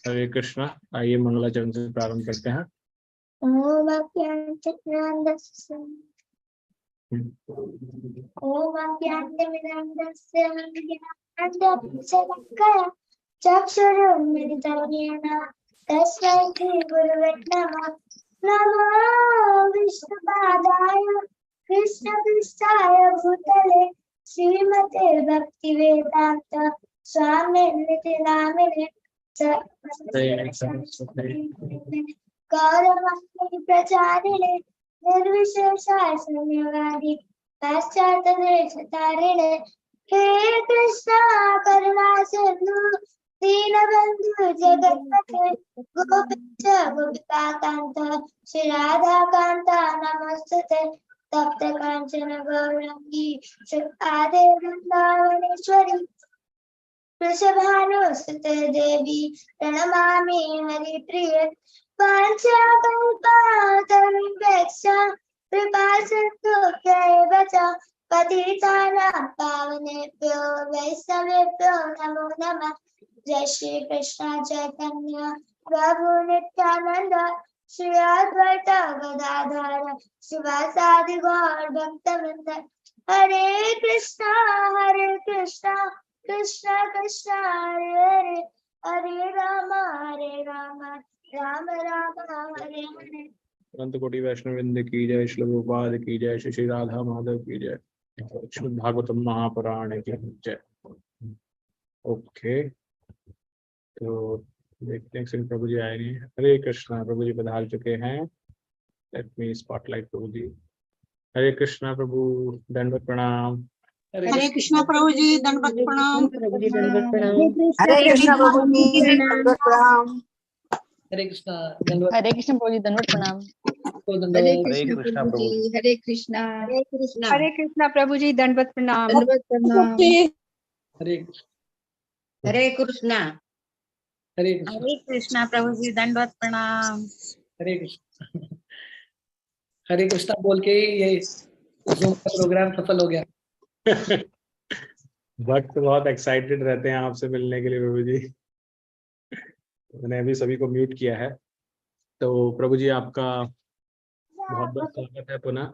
हरे कृष्णा। आइए मंगलाचरण से प्रारंभ करते हैं। ओम अज्ञानतिमिरान्धस्य ज्ञानाञ्जनशलाकया चक्षुरुन्मिलितं येन तस्मै श्रीगुरवे नमः। नमो विष्णुपादाय कृष्णपृष्ठाय भूतले श्रीमते भक्तिवेदान्त स्वामिनिति नामिने गौरवाणी प्रचारिणे निर्विशेषाय शून्यवादी पाश्चात्यदेशतारिणे हे कृष्णा करुणा सिंधु दीनबंधु जगत्पते गोपिच गोपिकान्त श्री राधाकान्त नमस्ते तप्त कांचन गौरंगी श्रीपादे वृंदावनेश्वरी वृषभानुसुते देवी प्रणमामि हरिप्रिये वाञ्छाकल्पतरुभ्यश्च कृपासिन्धुभ्यैव च पतितानां पावनेभ्यो वैष्णवेभ्यो नमो नमः। जय श्री कृष्ण चैतन्य प्रभु नित्यानंद श्री अद्वैत गदाधर शिवासादि गौर भक्तवृंद। हरे कृष्णा कृष्ण कृष्ण हरे हरे हरे राम राम राम हरे हरे। अनंत कोटि वैष्णववृंद की जय, श्री प्रभुपाद की जय, श्री राधा माधव की जय, श्रीमद् भागवतम महापुराण की जय। ओके, तो देखते हैं श्री प्रभु जी आए नहीं। हरे कृष्णा, प्रभु जी पधार चुके हैं। लेट मी स्पॉटलाइट प्रभु जी। हरे कृष्णा प्रभु, दंडवत प्रणाम। हरे कृष्णा प्रभु जी, दंडवत प्रणाम। हरे कृष्णा प्रभु जी, दंडवत प्रणाम। हरे कृष्णा हरे कृष्ण प्रभु जी, दंडवत प्रणाम। हरे कृष्णा प्रभु जी, हरे कृष्णा हरे कृष्णा प्रभु जी, दंडवत प्रणाम। दंडवत प्रणाम। हरे हरे कृष्णा हरे कृष्णा प्रभु जी, दंडवत प्रणाम। हरे कृष्णा हरे कृष्णा बोल के ये Zoom का प्रोग्राम सफल हो गया। भक्त बहुत एक्साइटेड रहते हैं आपसे मिलने के लिए प्रभु जी। मैंने अभी सभी को म्यूट किया है। तो प्रभु जी आपका बहुत बहुत स्वागत है पुनः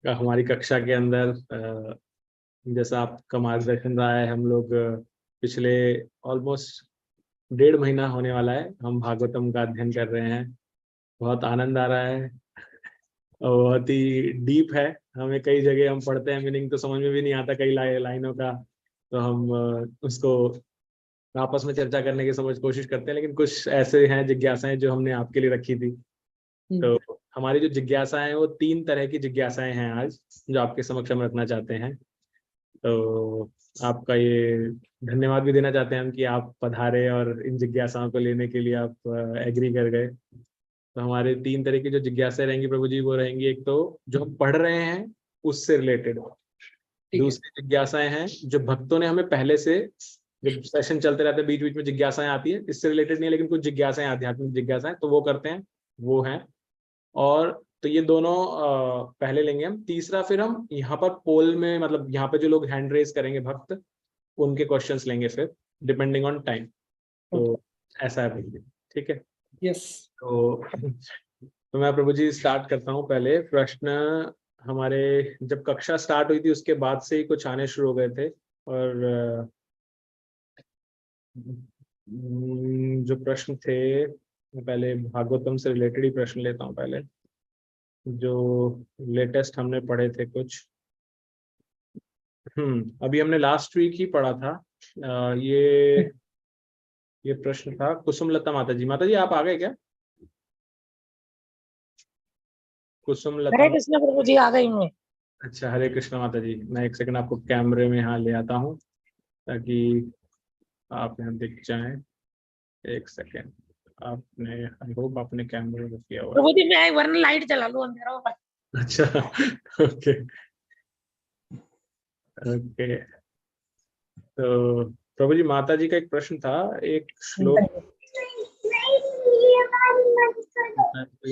हमारी कक्षा के अंदर। जैसा आपका मार्गदर्शन रहा है, हम लोग पिछले ऑलमोस्ट 1.5 महीना होने वाला है हम भागवतम का अध्ययन कर रहे हैं। बहुत आनंद आ रहा है और बहुत ही डीप है। हमें कई जगह हम पढ़ते हैं, मीनिंग तो समझ में भी नहीं आता कई लाइनों का, तो हम उसको आपस में चर्चा करने की कोशिश करते हैं। लेकिन कुछ ऐसे हैं जिज्ञासाएं जो हमने आपके लिए रखी थी। तो हमारी जो जिज्ञासाएं हैं वो 3 तरह की जिज्ञासाएं हैं आज, जो आपके समक्ष हम रखना चाहते हैं। तो आपका ये धन्यवाद भी देना चाहते हैं हम कि आप पधारे और इन जिज्ञासाओं को लेने के लिए आप एग्री कर गए। तो हमारे 3 तरह की जो जिज्ञासाएं रहेंगी प्रभु जी, वो रहेंगी एक तो जो हम पढ़ रहे हैं उससे रिलेटेड, दूसरी जिज्ञासाएं हैं जो भक्तों ने हमें पहले से, जब सेशन चलते रहते हैं बीच बीच में जिज्ञासाएं आती है, इससे रिलेटेड नहीं है लेकिन कुछ जिज्ञासाएं आध्यात्मिक जिज्ञासाएं, तो वो करते हैं, वो हैं। और तो ये दोनों पहले लेंगे हम। तीसरा फिर हम यहाँ पर पोल में, मतलब यहाँ पे जो लोग हैंड रेज करेंगे भक्त, उनके क्वेश्चंस लेंगे फिर डिपेंडिंग ऑन टाइम। तो ऐसा है प्रभु जी, ठीक है? यस। तो मैं प्रभु जी स्टार्ट करता हूँ। पहले प्रश्न हमारे जब कक्षा स्टार्ट हुई थी उसके बाद से ही कुछ आने शुरू हो गए थे, और जो प्रश्न थे, मैं पहले भागवतम से रिलेटेड ही प्रश्न लेता हूँ। पहले जो लेटेस्ट हमने पढ़े थे कुछ, अभी हमने लास्ट वीक ही पढ़ा था। ये प्रश्न था कुसुमलता माता जी। माता जी आप आ गए क्या? कुसुमलता। हरे कृष्ण प्रभु जी, आ गई मैं। अच्छा, हरे कृष्ण माता जी। मैं एक सेकंड आपको कैमरे में यहाँ ले आता हूँ ताकि आप यहाँ दिख जाएं। एक सेकंड, आपने, आई होप आपने कैमरे में किया हुआ। प्रभु जी मैं वरना लाइट जला लूं, अंधेरा होगा। अच्छा, ओके ओके। तो प्रभु जी माता जी का एक प्रश्न था, एक श्लोक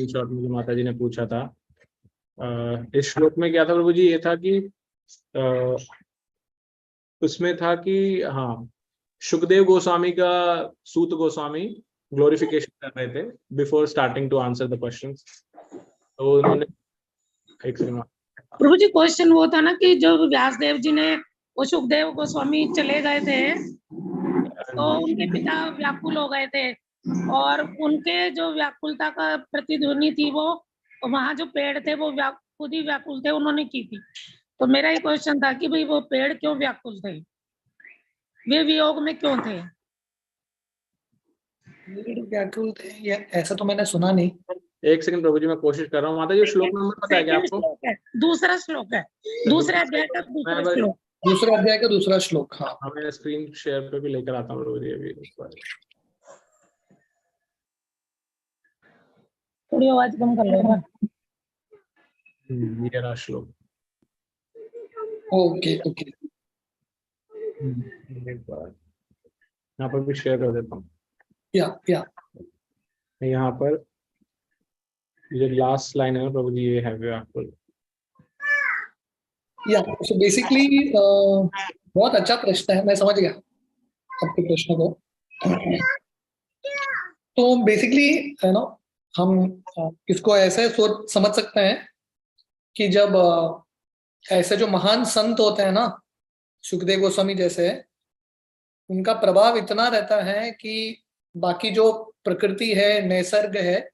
शॉर्ट में जो माता जी ने पूछा था। इस श्लोक में क्या था प्रभु जी? ये था कि उसमें था कि हाँ, सुखदेव गोस्वामी का, सूत गोस्वामी ग्लोरिफिकेशन कर रहे थे before starting to answer the questions. तो उन्होंने एक सेकंड, प्रभु जी क्वेश्चन वो था ना कि जब व्यासदेव जी ने वो सुखदेव गोस्वामी चले गए थे तो उनके पिता व्याकुल हो गए थे और उनके जो व्याकुलता का प्रतिध्वनि थी वो वहां जो पेड़ थे वो खुद ही व्याकुल थे, उन्होंने की थी। तो मेरा ये क्वेश्चन था कि भाई वो पेड़ क्यों व्याकुल थे, वे वियोग में क्यों थे? व्याकुल थे ये ऐसा तो मैंने सुना नहीं। एक सेकंड प्रभु जी, मैं कोशिश कर रहा हूँ। माता जी श्लोक नंबर पता है क्या सेकंड आपको? श्लोक है, दूसरा श्लोक है, दूसरे अध्याय का दूसरा मैं श्लोक। दूसरे अध्याय का दूसरा श्लोक। हाँ, मैं स्क्रीन शेयर पे भी लेकर आता हूँ प्रभु जी अभी। थोड़ी आवाज कम कर लेना। ये रहा श्लोक। Okay okay. एक बार यहाँ पर भी शेयर कर देता हूँ। या यहाँ पर ये लास्ट लाइन है ना प्रभु जी, ये है व्याकुल। या सो बेसिकली बहुत अच्छा प्रश्न है, मैं समझ गया आपके प्रश्न को। तो बेसिकली है ना, हम इसको ऐसे सोच समझ सकते हैं कि जब ऐसे जो महान संत होते हैं ना, सुखदेव गोस्वामी जैसे, उनका प्रभाव इतना रहता है कि बाकी जो प्रकृति है, नैसर्ग है,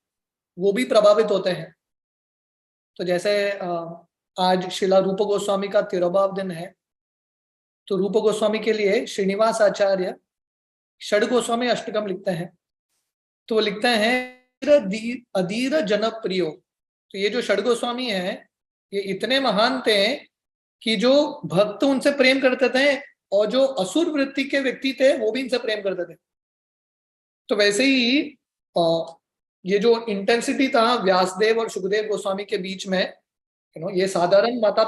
वो भी प्रभावित होते हैं। तो जैसे आज शिला रूप गोस्वामी का 13वां दिन है, तो रूप गोस्वामी के लिए श्रीनिवास आचार्य षड गोस्वामी अष्टकम लिखते हैं। तो वो लिखते हैं अधीर जनप्रियो। तो ये जो षड गोस्वामी है ये इतने महान थे कि जो भक्त उनसे प्रेम करते थे और जो असुर वृत्ति के व्यक्ति थे वो भी इनसे प्रेम करते थे। तो वैसे ही ये जो इंटेंसिटी था व्यासदेव और सुखदेव गोस्वामी के बीच में, ये साधारण माता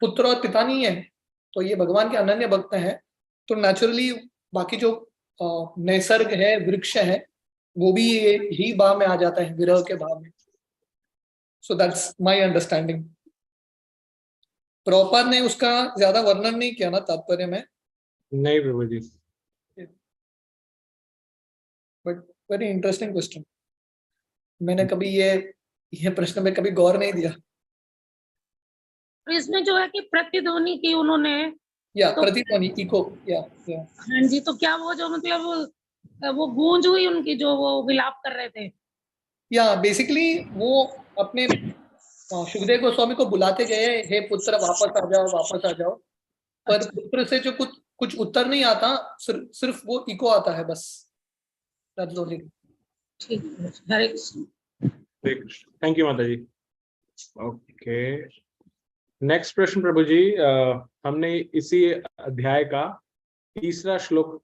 पुत्र और पिता नहीं है, तो ये भगवान के अनन्य भक्त हैं। तो नेचुरली बाकी जो नैसर्ग है, वृक्ष है, वो भी ही भाव में आ जाता है, विरह के भाव में। So that's my understanding. Prabhupada ने उसका ज्यादा वर्णन नहीं किया ना तात्पर्य में। नहीं प्रभु जी। But very interesting question. मैंने कभी ये प्रश्न में कभी गौर नहीं दिया। तो इसमें जो है कि प्रतिध्वनि की उन्होंने, या तो प्रतिध्वनि, इको, या हाँ जी, तो क्या वो जो मतलब वो गूंज हुई उनकी जो वो विलाप कर रहे थे? या बेसिकली वो अपने सुखदेव गोस्वामी को बुलाते गए, हे पुत्र वापस आ जाओ, वापस आ जाओ। पर पुत्र से जो कुछ उत्तर नहीं आता, सिर्फ वो इको आता है बस। ठीक है, हरे कृष्ण। थैंक यू माता जी। ओके, नेक्स्ट प्रश्न प्रभु जी। हमने इसी अध्याय का तीसरा श्लोक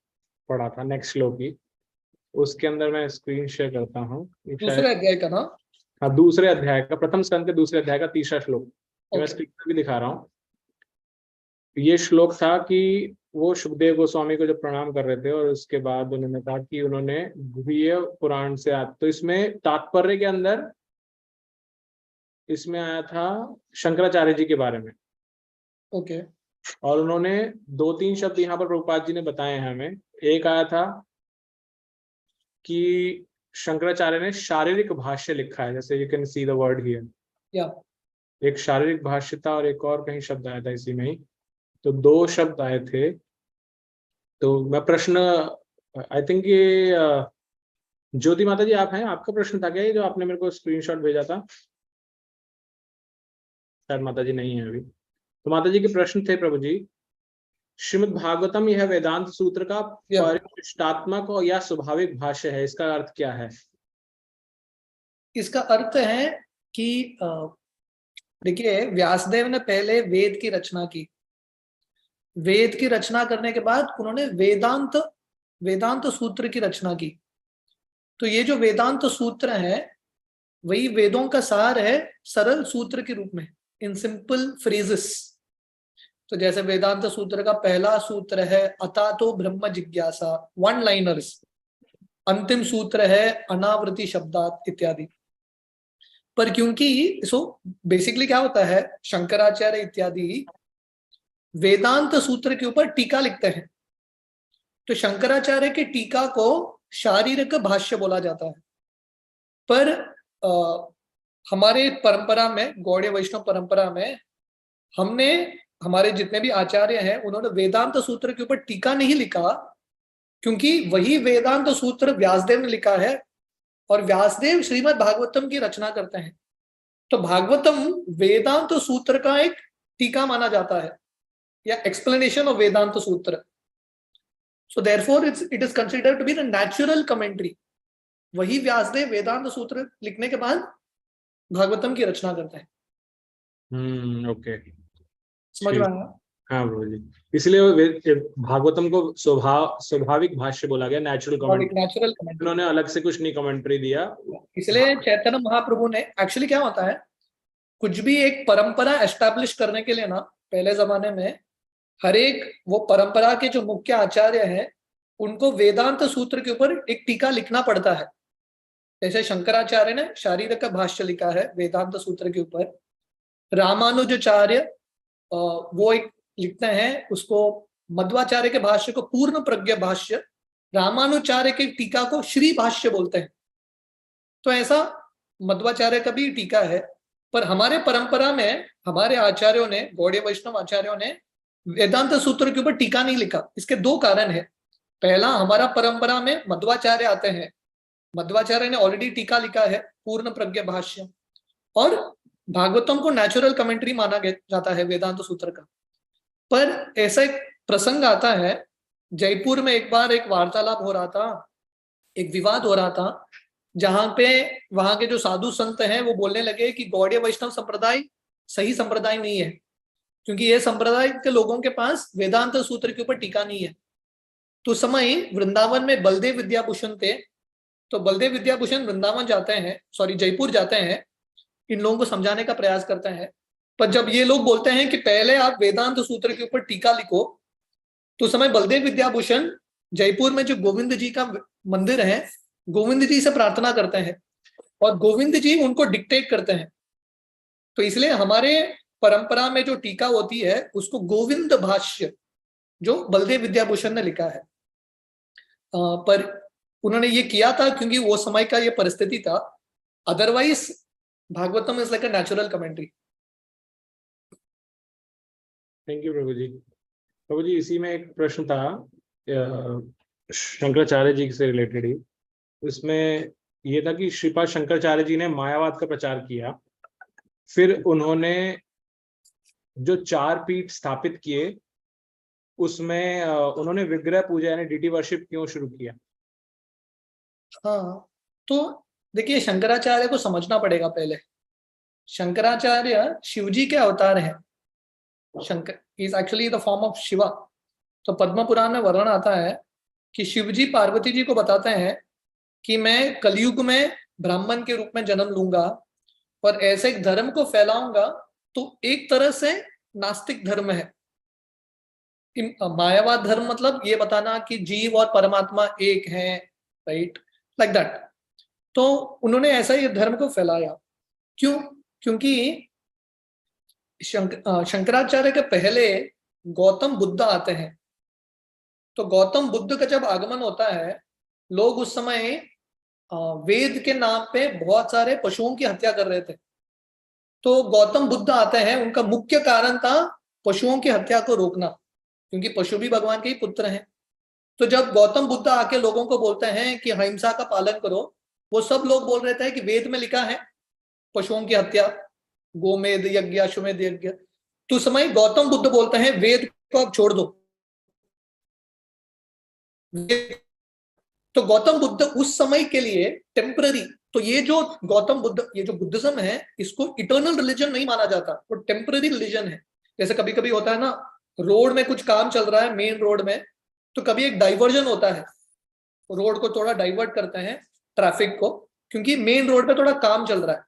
पढ़ा था, नेक्स्ट श्लोक ही। उसके अंदर मैं स्क्रीन शेयर करता हूँ। दूसरे अध्याय का ना? हाँ, दूसरे अध्याय का, प्रथम स्कंद के दूसरे अध्याय का तीसरा श्लोक। मैं स्क्रीन पर भी दिखा रहा हूँ। ये श्लोक था कि वो सुखदेव गोस्वामी को जब प्रणाम कर रहे थे और उसके बाद उन्होंने कहा कि उन्होंने गुह्य पुराण से तो इसमें तात्पर्य के अंदर इसमें आया था शंकराचार्य जी के बारे में। ओके। और उन्होंने 2-3 शब्द यहाँ पर प्रभुपाद जी ने बताए हैं हमें। एक आया था कि शंकराचार्य ने शारीरिक भाष्य लिखा है, जैसे you can see the word here. एक शारीरिक भाष्य था और एक और कहीं शब्द आया था इसी में ही। तो 2 शब्द आए थे। तो मैं प्रश्न, आई थिंक ये ज्योति माता जी आप हैं, आपका प्रश्न था क्या ये जो आपने मेरे को स्क्रीनशॉट भेजा था? शायद माता जी नहीं है अभी। तो माता जी के प्रश्न थे प्रभु जी, श्रीमद् भागवतम यह वेदांत सूत्र का परिशिष्टात्मक और या स्वाभाविक भाष्य है, इसका अर्थ क्या है? इसका अर्थ है कि देखिए, व्यासदेव ने पहले वेद की रचना की। वेद की रचना करने के बाद उन्होंने वेदांत सूत्र की रचना की। तो ये जो वेदांत सूत्र है वही वेदों का सार है, सरल सूत्र के रूप में, इन सिंपल फ्रेजेस। तो जैसे वेदांत सूत्र का पहला सूत्र है अतातो ब्रह्म जिज्ञासा, 1 लाइनर्स। अंतिम सूत्र है अनावृति शब्दात इत्यादि। पर क्योंकि बेसिकली क्या होता है, शंकराचार्य इत्यादि वेदांत सूत्र के ऊपर टीका लिखते हैं। तो शंकराचार्य की टीका को शारीरिक भाष्य बोला जाता है। पर हमारे परंपरा में, गौड़ीय वैष्णव परंपरा में, हमने, हमारे जितने भी आचार्य हैं, उन्होंने वेदांत सूत्र के ऊपर टीका नहीं लिखा, क्योंकि वही वेदांत सूत्र व्यासदेव ने लिखा है और व्यासदेव श्रीमद् भागवतम की रचना करते हैं। तो भागवतम वेदांत सूत्र का एक टीका माना जाता है, या explanation of Vedanta Sutra. So therefore it is considered to be the natural commentary. वही व्यासदेव वेदांत सूत्र लिखने के बाद भागवतम की रचना करते हैं। ओके, समझ में आया? हाँ प्रभु जी, इसलिए भागवतम को स्वाभाविक भाष्य बोला गया, नेचुरल कमेंट्री। नेचुरल कमेंट्री, उन्होंने अलग से कुछ नहीं कमेंट्री दिया। इसलिए चैतन्य महाप्रभु ने, एक्चुअली क्या होता है, कुछ भी एक परंपरा एस्टैब्लिश करने के लिए ना, पहले जमाने में हर एक वो परंपरा के जो मुख्य आचार्य हैं, उनको वेदांत सूत्र के ऊपर एक टीका लिखना पड़ता है। जैसे शंकराचार्य ने शारीरिक का भाष्य लिखा है वेदांत सूत्र के ऊपर, रामानुजाचार्य वो एक लिखते हैं, उसको मध्वाचार्य के भाष्य को पूर्ण प्रज्ञ भाष्य, रामानुचार्य के टीका को श्री भाष्य बोलते हैं। तो ऐसा मध्वाचार्य का भी टीका है। पर हमारे परंपरा में हमारे आचार्यों ने, गौड़ीय वैष्णव आचार्यों ने वेदांत सूत्र के ऊपर टीका नहीं लिखा। इसके दो कारण है। पहला, हमारा परंपरा में मध्वाचार्य आते हैं, मध्वाचार्य ने ऑलरेडी टीका लिखा है पूर्ण प्रज्ञ भाष्य, और भागवतम को नेचुरल कमेंट्री माना जाता है वेदांत सूत्र का। पर ऐसा एक प्रसंग आता है, जयपुर में एक बार एक वार्तालाप हो रहा था, एक विवाद हो रहा था, जहां पे वहां के जो साधु संत हैं वो बोलने लगे कि गौड़ीय वैष्णव संप्रदाय सही संप्रदाय नहीं है, क्योंकि ये संप्रदाय के लोगों के पास वेदांत सूत्र के ऊपर टीका नहीं है। तो समय वृंदावन में बलदेव विद्याभूषण थे, तो बलदेव विद्याभूषण वृंदावन जाते हैं, सॉरी जयपुर जाते हैं, इन लोगों को समझाने का प्रयास करते हैं। पर जब ये लोग बोलते हैं कि पहले आप वेदांत सूत्र के ऊपर टीका लिखो, तो समय बलदेव विद्याभूषण जयपुर में जो गोविंद जी का मंदिर है, गोविंद जी से प्रार्थना करते हैं और गोविंद जी उनको डिक्टेट करते हैं। तो इसलिए हमारे परंपरा में जो टीका होती है उसको गोविंद भाष्य, जो बलदेव विद्याभूषण ने लिखा है, पर उन्होंने ये किया था क्योंकि वो समय का ये परिस्थिति था। Otherwise Bhagavatam is like a natural commentary. Thank you प्रभु जी। प्रभु जी, इसी में एक प्रश्न था शंकराचार्य जी से रिलेटेड ही। उसमें ये था कि श्रीपाद शंकराचार्य जी ने मायावाद का प्रचार किया, फिर उन्होंने जो 4 पीठ स्थापित किए उसमें उन्होंने विग्रह पूजा यानी डीटी वर्शिप क्यों शुरू किया? हाँ, तो देखिए शंकराचार्य को समझना पड़ेगा पहले। शंकराचार्य शिवजी के अवतार हैं। Shankar is actually the form of Shiva. तो पद्म पुराण में वर्णन आता है कि शिवजी पार्वती जी को बताते हैं कि मैं कलयुग में ब्राह्मण के रूप में जन्म लूंगा और ऐसे एक धर्म को फैलाऊंगा। तो एक तरह से नास्तिक धर्म है। मायावाद धर्म मतलब ये बताना कि जीव और परमात्मा एक हैं, राइट, लाइक दैट। तो उन्होंने ऐसा ये धर्म को फैलाया। क्यों? क्योंकि शंकराचार्य के पहले गौतम बुद्ध आते हैं। तो गौतम बुद्ध का जब आगमन होता है, लोग उस समय वेद के नाम पे बहुत सारे पशुओं की हत्या कर रहे थे। तो गौतम बुद्ध आते हैं, उनका मुख्य कारण था पशुओं की हत्या को रोकना, क्योंकि पशु भी भगवान के ही पुत्र हैं। तो जब गौतम बुद्ध आके लोगों को बोलते हैं कि अहिंसा का पालन करो, वो सब लोग बोल रहे थे कि वेद में लिखा है पशुओं की हत्या, गोमेद यज्ञ, अश्वमेध यज्ञ। तो समय गौतम बुद्ध बोलते हैं वेद को अब छोड़ दो। तो गौतम बुद्ध उस समय के लिए टेम्पररी, तो ये जो गौतम बुद्ध, ये जो बुद्धिज्म है, इसको इटर्नल रिलीजन नहीं माना जाता, वो टेम्पररी रिलीजन है। जैसे कभी कभी होता है ना, रोड में कुछ काम चल रहा है मेन रोड में, तो कभी एक डाइवर्जन होता है, रोड को थोड़ा डाइवर्ट करते हैं ट्रैफिक को, क्योंकि मेन रोड पे थोड़ा काम चल रहा है।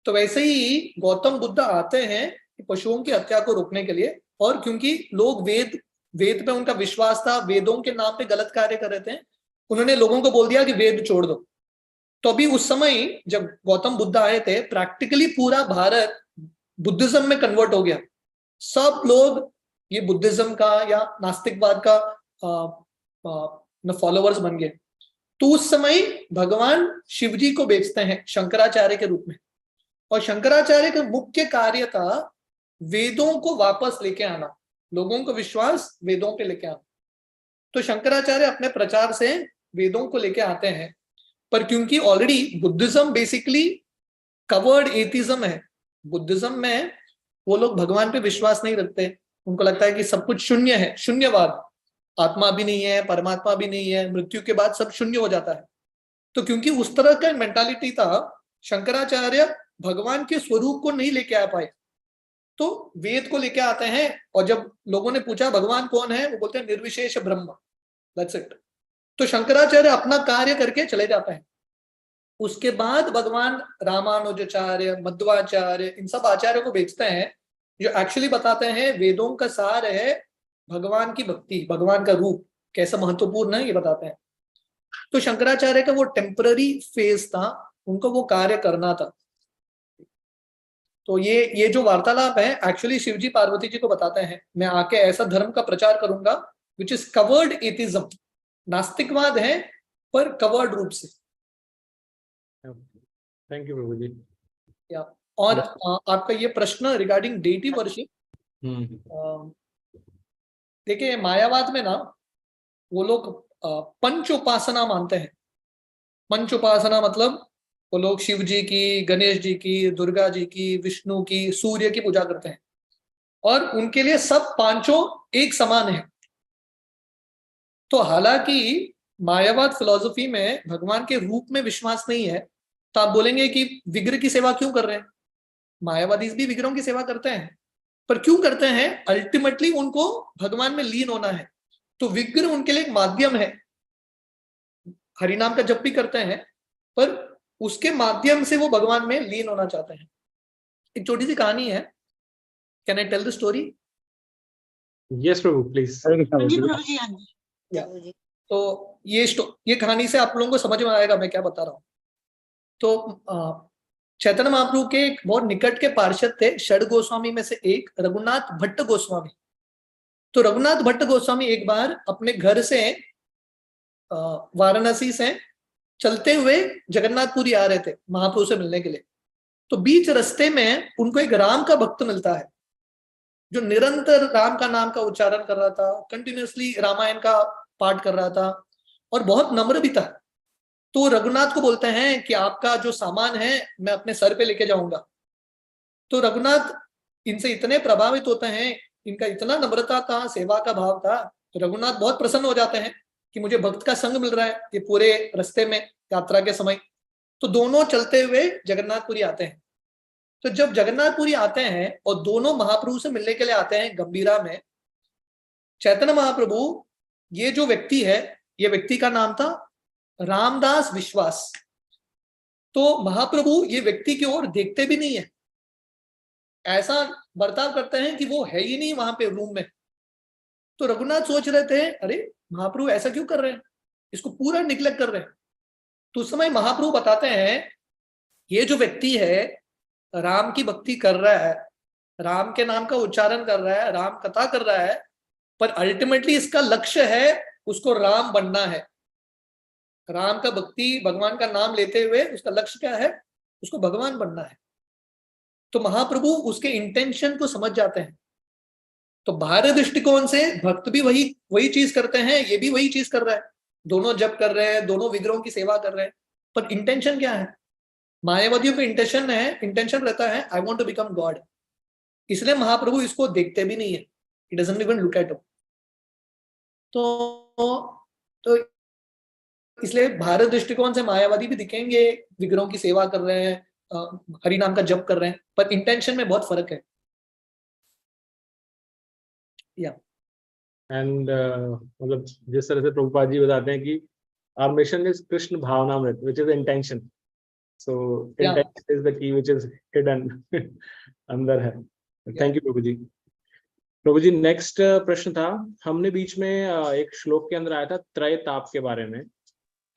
तो वैसे ही गौतम बुद्ध आते हैं पशुओं की हत्या को रोकने के लिए, और क्योंकि लोग वेद पे उनका विश्वास था, वेदों के नाम पे गलत कार्य कर रहे थे, उन्होंने लोगों को बोल दिया कि वेद छोड़ दो। तो अभी उस समय जब गौतम बुद्ध आए थे, प्रैक्टिकली पूरा भारत बुद्धिज्म में कन्वर्ट हो गया। सब लोग ये बुद्धिज्म का या नास्तिकवाद का फॉलोवर्स बन गए। तो उस समय भगवान शिव जी को भेजते हैं शंकराचार्य के रूप में, और शंकराचार्य का मुख्य कार्य था वेदों को वापस लेके आना, लोगों को विश्वास वेदों पे लेके आना। तो शंकराचार्य अपने प्रचार से वेदों को लेके आते हैं, पर क्योंकि already Buddhism basically covered atheism है, बुद्धिज्म में वो लोग भगवान पे विश्वास नहीं रखते, उनको लगता है कि सब कुछ शून्य है, शून्यवाद, आत्मा भी नहीं है, परमात्मा भी नहीं है, मृत्यु के बाद सब शून्य हो जाता है। तो क्योंकि उस तरह का मेंटालिटी था, शंकराचार्य भगवान के स्वरूप को नहीं लेके आ पाए, तो वेद को लेके आते हैं, और जब लोगों ने पूछा भगवान कौन है, वो बोलते हैं निर्विशेष ब्रह्म, दैट्स इट। तो शंकराचार्य अपना कार्य करके चले जाते हैं। उसके बाद भगवान रामानुजाचार्य, मध्वाचार्य, इन सब आचार्यों को भेजते हैं जो एक्चुअली बताते हैं वेदों का सार है भगवान की भक्ति, भगवान का रूप कैसा महत्वपूर्ण है, ये बताते हैं। तो शंकराचार्य का वो टेम्पररी फेज था, उनको वो कार्य करना था। तो ये जो वार्तालाप है एक्चुअली शिवजी पार्वती जी को बताते हैं, मैं आके ऐसा धर्म का प्रचार करूंगा विच इज कवर्ड एथिज्म, नास्तिकवाद है पर कवर्ड रूप से। थैंक यू प्रभु जी। या और आपका ये प्रश्न रिगार्डिंग डेटी वर्शिप, देखिए मायावाद में ना वो लोग पंच उपासना मानते हैं। पंच उपासना मतलब वो लोग शिव जी की, गणेश जी की, दुर्गा जी की, विष्णु की, सूर्य की पूजा करते हैं, और उनके लिए सब पांचों एक समान है। तो हालांकि मायावाद फिलॉसफी में भगवान के रूप में विश्वास नहीं है, तो आप बोलेंगे कि विग्रह की सेवा क्यों कर रहे हैं? मायावादी भी विग्रहों की सेवा करते हैं, पर क्यों करते हैं? अल्टीमेटली उनको भगवान में लीन होना है, तो विग्रह उनके लिए एक माध्यम है। हरिनाम का जप भी करते हैं, पर उसके माध्यम से वो भगवान में लीन होना चाहते हैं। एक छोटी सी कहानी है, can I tell the story? Yes prabhu please. तो ये कहानी से आप लोगों को समझ में आएगा मैं क्या बता रहा हूँ। तो चैतन्य महाप्रभु के एक बहुत निकट के पार्षद थे, षड गोस्वामी में से एक रघुनाथ भट्ट गोस्वामी। तो रघुनाथ भट्ट गोस्वामी एक बार अपने घर से वाराणसी से चलते हुए जगन्नाथपुरी आ रहे थे महाप्रभु से मिलने के लिए। तो बीच रास्ते में उनको एक राम का भक्त मिलता है जो निरंतर राम का नाम का उच्चारण कर रहा था, कंटिन्यूअसली रामायण का पाठ कर रहा था और बहुत नम्र भी था। तो रघुनाथ को बोलते हैं कि आपका जो सामान है मैं अपने सर पे लेके जाऊंगा। तो रघुनाथ इनसे इतने प्रभावित होते हैं, इनका इतना नम्रता था, सेवा का भाव था, तो रघुनाथ बहुत प्रसन्न हो जाते हैं कि मुझे भक्त का संग मिल रहा है ये पूरे रास्ते में यात्रा के समय। तो दोनों चलते हुए जगन्नाथपुरी आते हैं। तो जब जगन्नाथपुरी आते हैं और दोनों महाप्रभु से मिलने के लिए आते हैं गंभीरा में, चैतन्य महाप्रभु, ये जो व्यक्ति है, ये व्यक्ति का नाम था रामदास विश्वास। तो महाप्रभु ये व्यक्ति की ओर देखते भी नहीं है, ऐसा बर्ताव करते हैं कि वो है ही नहीं वहां पे रूम में। तो रघुनाथ सोच रहे थे, अरे महाप्रभु ऐसा क्यों कर रहे हैं, इसको पूरा निग्लेक्ट कर रहे हैं। तो उस समय महाप्रभु बताते हैं, ये जो व्यक्ति है राम की भक्ति कर रहा है, राम के नाम का उच्चारण कर रहा है, राम कथा कर रहा है, पर अल्टीमेटली इसका लक्ष्य है उसको राम बनना है। राम का भक्ति, भगवान का नाम लेते हुए उसका लक्ष्य क्या है? उसको भगवान बनना है। तो महाप्रभु उसके इंटेंशन को समझ जाते हैं। तो बाहरी दृष्टिकोण से भक्त भी वही चीज करते हैं, ये भी वही चीज कर रहा है, दोनों जप कर रहे हैं, दोनों विग्रहों की सेवा कर रहे हैं, पर इंटेंशन क्या है? मायावादियों का इंटेंशन रहता है I want to become God. इसलिए महाप्रभु इसको देखते भी नहीं है, he doesn't even look at it. तो इसलिए भारत दृष्टिकोण से मायावादी भी दिखेंगे विग्रहों की सेवा कर रहे हैं, हरि नाम का जप कर रहे हैं, पर इंटेंशन में बहुत फर्क है। एंड मतलब जिस तरह से प्रभुपाद जी बताते हैं कि our mission is Krishna Bhavanamrita, which is intention. So intention is the key which is hidden अंदर है। थैंक यू प्रभु जी। प्रभु जी नेक्स्ट प्रश्न था, हमने बीच में एक श्लोक के अंदर आया था त्रय ताप के बारे में,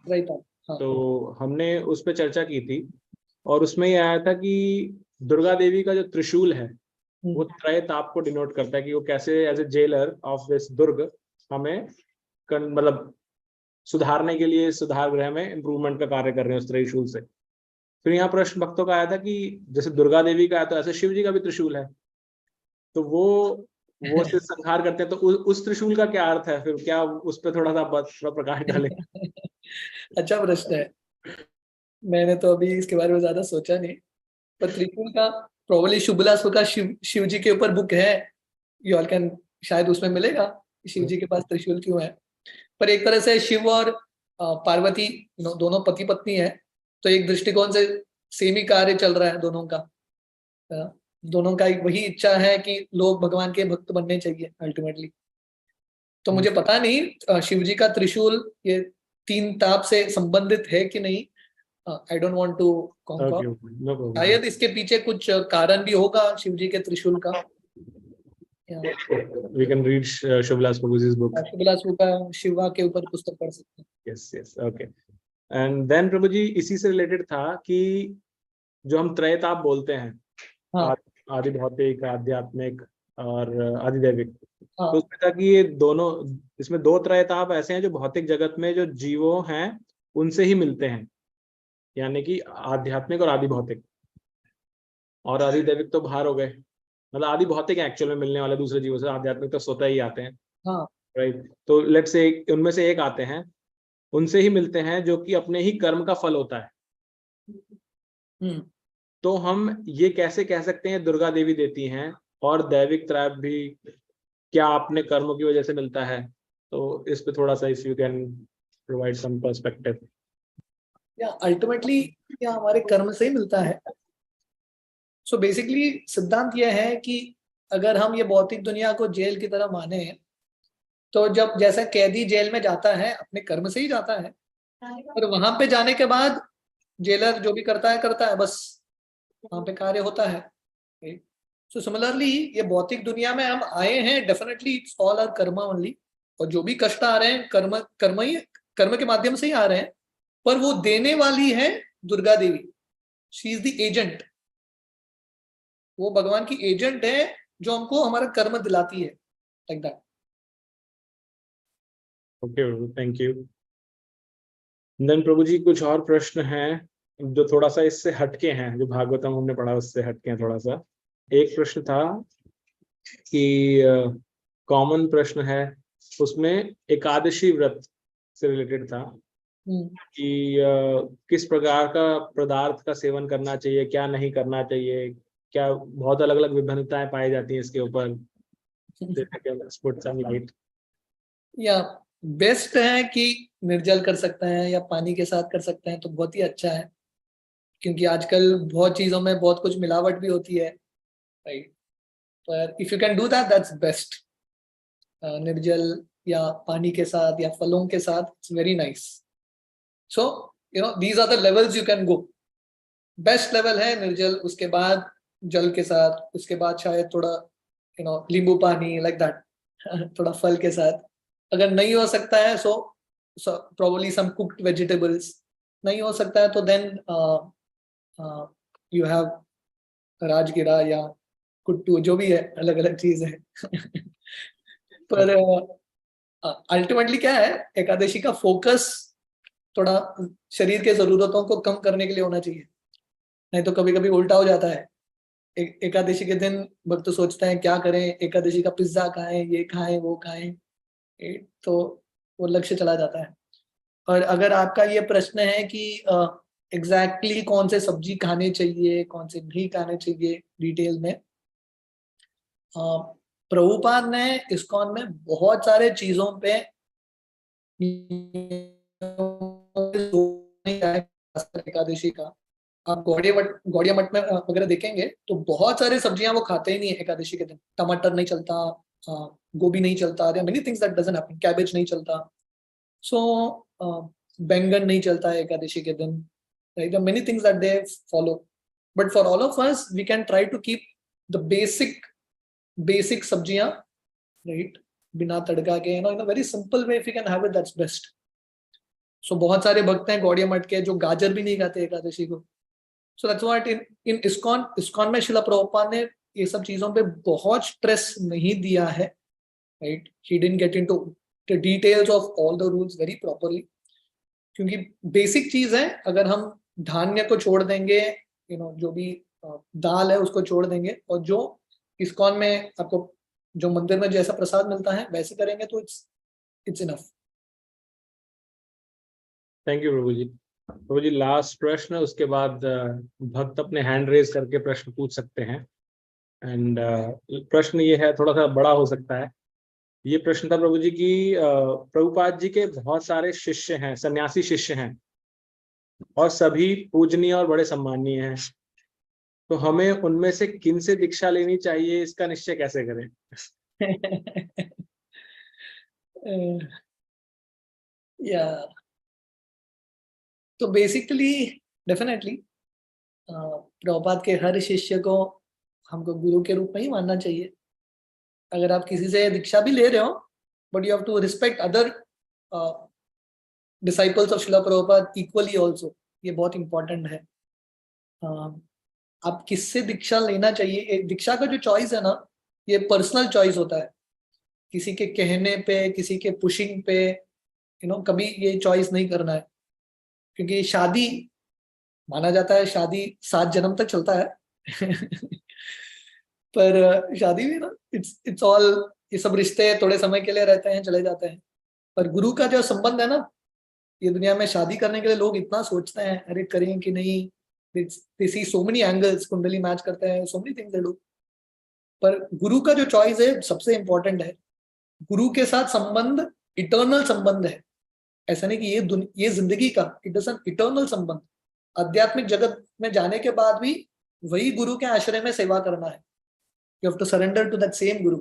हाँ। तो हमने उस पर चर्चा की थी और उसमें ये आया था कि दुर्गा देवी का जो त्रिशूल है वो त्रय ताप को डिनोट करता है कि वो कैसे as a jailer of this दुर्ग हमें मतलब सुधारने के लिए सुधार गृह में इम्प्रूवमेंट का कार्य कर रहे हैं उस त्रिशूल से। फिर यहाँ प्रश्न भक्तों का आया था कि जैसे दुर्गा देवी का है तो ऐसे शिव जी का भी त्रिशूल है, तो वो से संहार करते हैं, तो उस त्रिशूल का क्या अर्थ है फिर, क्या उस पर थोड़ा प्रकाश डालें? अच्छा प्रश्न है, मैंने तो अभी इसके बारे में ज्यादा सोचा नहीं, पर त्रिशूल का प्रोबेबली शुभलासु का शिव जी के ऊपर बुक है, यू ऑल कैन, शायद उसमें मिलेगा शिव जी के पास त्रिशूल क्यों है। पर एक तरह से शिव और पार्वती दोनों पति पत्नी है, तो एक दृष्टिकोण से सेम ही कार्य चल रहा है दोनों का। दोनों का वही इच्छा है कि लोग भगवान के भक्त बनने चाहिए अल्टीमेटली। तो मुझे पता नहीं शिव जी का त्रिशूल ये 3 ताप से संबंधित है कि नहीं, I don't want to confirm. शायद इसके पीछे कुछ कारण भी होगा शिव जी के त्रिशूल का। We can read Shubhalas Prabhuji's book. शुभलासु का शिवा के ऊपर पुस्तक पढ़ सकते हैं। Yes, okay. And then प्रभु जी इसी से रिलेटेड था कि जो हम त्रयताप बोलते हैं, हाँ। आदि भौतिक, आध्यात्मिक और आदिदैविक, हाँ। तो उसमें था कि ये दोनों, इसमें 2 त्रयताप ऐसे हैं जो भौतिक जगत में जो जीवों हैं उनसे ही मिलते हैं, यानी कि आध्यात्मिक और आदि भौतिक, और आदिदैविक तो बाहर हो गए, मतलब आदि भौतिक एक्चुअल में मिलने वाले दूसरे जीवों से, आध्यात्मिक तो स्वतः ही आते हैं। हाँ। राइट, तो लेट्स से उनमें से एक आते हैं, उनसे ही मिलते हैं जो कि अपने ही कर्म का फल होता है। तो हम ये कैसे कह सकते हैं दुर्गा देवी देती हैं और दैविक त्रैप भी क्या अपने कर्मों की वजह से मिलता है? तो इस पे थोड़ा सा if you can provide some perspective. या अल्टीमेटली क्या हमारे कर्म से ही मिलता है। सो बेसिकली सिद्धांत यह है कि अगर हम ये भौतिक दुनिया को जेल की तरह माने, तो जब जैसा कैदी जेल में जाता है अपने कर्म से ही जाता है, और वहां पे जाने के बाद जेलर जो भी करता है बस वहां पे कार्य होता है। सो सिमिलरली ये भौतिक दुनिया में हम आए हैं, definitely it's all our karma only, और जो भी कष्ट आ रहे हैं कर्म के माध्यम से ही आ रहे हैं, पर वो देने वाली है Durga Devi. She is the agent, वो भगवान की एजेंट है जो हमको हमारा कर्म दिलाती है, like that. Okay, thank you. Then प्रभु जी कुछ और प्रश्न हैं जो थोड़ा सा इससे हटके हैं, जो भागवतम हमने पढ़ा उससे हटके हैं थोड़ा सा। एक प्रश्न था कि कॉमन प्रश्न है, उसमें एकादशी व्रत से रिलेटेड था कि किस प्रकार का पदार्थ का सेवन करना चाहिए, क्या नहीं करना चाहिए, क्या बहुत अलग अलग विभिन्नताएं पाई जाती हैं इसके ऊपर। या बेस्ट है कि निर्जल कर सकते हैं या पानी के साथ कर सकते हैं तो बहुत ही अच्छा है, क्योंकि आजकल बहुत चीजों में बहुत कुछ मिलावट भी होती है, राइट। पर if you can do that, that's best. निर्जल या पानी के साथ या फलों के साथ, it's very nice. So you know these are the levels you can go. Best level है निर्जल, उसके बाद जल के साथ, उसके बाद शायद थोड़ा नींबू पानी, लाइक दैट थोड़ा फल के साथ। अगर नहीं हो सकता है so probably some cooked vegetables. नहीं हो सकता है तो देन यू हैव राजगिरा या कुट्टू, जो भी है, अलग अलग चीज है। पर अल्टीमेटली क्या है, एकादशी का फोकस थोड़ा शरीर के जरूरतों को कम करने के लिए होना चाहिए। नहीं तो कभी कभी उल्टा हो जाता है, एकादशी के दिन भक्त सोचते हैं क्या करें, एकादशी का पिज्जा खाएं, ये खाएं, वो खाएं, तो वो लक्ष्य चला जाता है। और अगर आपका ये प्रश्न है कि एग्जैक्टली कौन से सब्जी खाने चाहिए, कौन से नहीं खाने चाहिए डिटेल में, प्रभुपाद ने इस्कॉन में बहुत सारे चीजों पे एकादशी का, आप गौड़िया मठ में वगैरह देखेंगे तो बहुत सारे सब्जियां वो खाते ही नहीं है एकादशी के दिन। टमाटर नहीं चलता, गोभी नहीं चलता, there many things that doesn't happen, cabbage नहीं चलता, सो बैंगन नहीं चलता है एकादशी के दिन, right. There many things that they follow, but for all of us we can try to keep the basic सब्जियां, राइट, बिना तड़का के, in a very simple way, if you can have it, that's best. So बहुत सारे भक्त हैं गौड़िया मठ के जो गाजर भी नहीं खाते एकादशी को। So that's what in ISKCON में शिला प्रभुपाद ने ये सब चीजों पे बहुत स्ट्रेस नहीं दिया है, right. He didn't get into the details of all the rules very properly, क्योंकि बेसिक चीज है, अगर हम धान्य को छोड़ देंगे, जो भी दाल है उसको छोड़ देंगे, और जो इस्कॉन में आपको जो मंदिर में जैसा प्रसाद मिलता है वैसे करेंगे, तो इट्स इनफ। थैंक यू प्रभु जी। प्रभु जी लास्ट प्रश्न, उसके बाद भक्त अपने हैंड रेज करके प्रश्न पूछ सकते हैं। एंड प्रश्न ये है, थोड़ा सा बड़ा हो सकता है। ये प्रश्न था प्रभु जी की, प्रभुपाद जी के बहुत सारे शिष्य हैं, सन्यासी शिष्य हैं, और सभी पूजनीय और बड़े सम्मानीय हैं, तो हमें उनमें से किन से दीक्षा लेनी चाहिए, इसका निश्चय कैसे करें? या तो बेसिकली डेफिनेटली प्रभुपाद के हर शिष्य को हमको गुरु के रूप में ही मानना चाहिए। अगर आप किसी से दीक्षा भी ले रहे हो, but you have to respect other disciples of Srila Prabhupada equally also. ये बहुत इंपॉर्टेंट है। आप किससे दीक्षा लेना चाहिए, दीक्षा का जो चॉइस है ना, ये पर्सनल चॉइस होता है। किसी के कहने पे, किसी के पुशिंग पे, कभी ये चॉइस नहीं करना है। क्योंकि शादी माना जाता है, शादी 7 जन्म तक चलता है पर शादी में ना, इट्स ऑल, ये सब रिश्ते थोड़े समय के लिए रहते हैं, चले जाते हैं। पर गुरु का जो संबंध है ना, ये दुनिया में शादी करने के लिए लोग इतना सोचते हैं, अरे करें कि नहीं, they see so many angles, कुंडली मैच करते हैं, so many things they do। पर गुरु का जो चॉइस है सबसे इंपॉर्टेंट है। गुरु के साथ संबंध इटर्नल संबंध है। ऐसा नहीं कि ये जिंदगी का, इट इज एन इटर्नल संबंध। आध्यात्मिक जगत में जाने के बाद भी वही गुरु के आश्रय में सेवा करना है। You have to surrender to that same guru.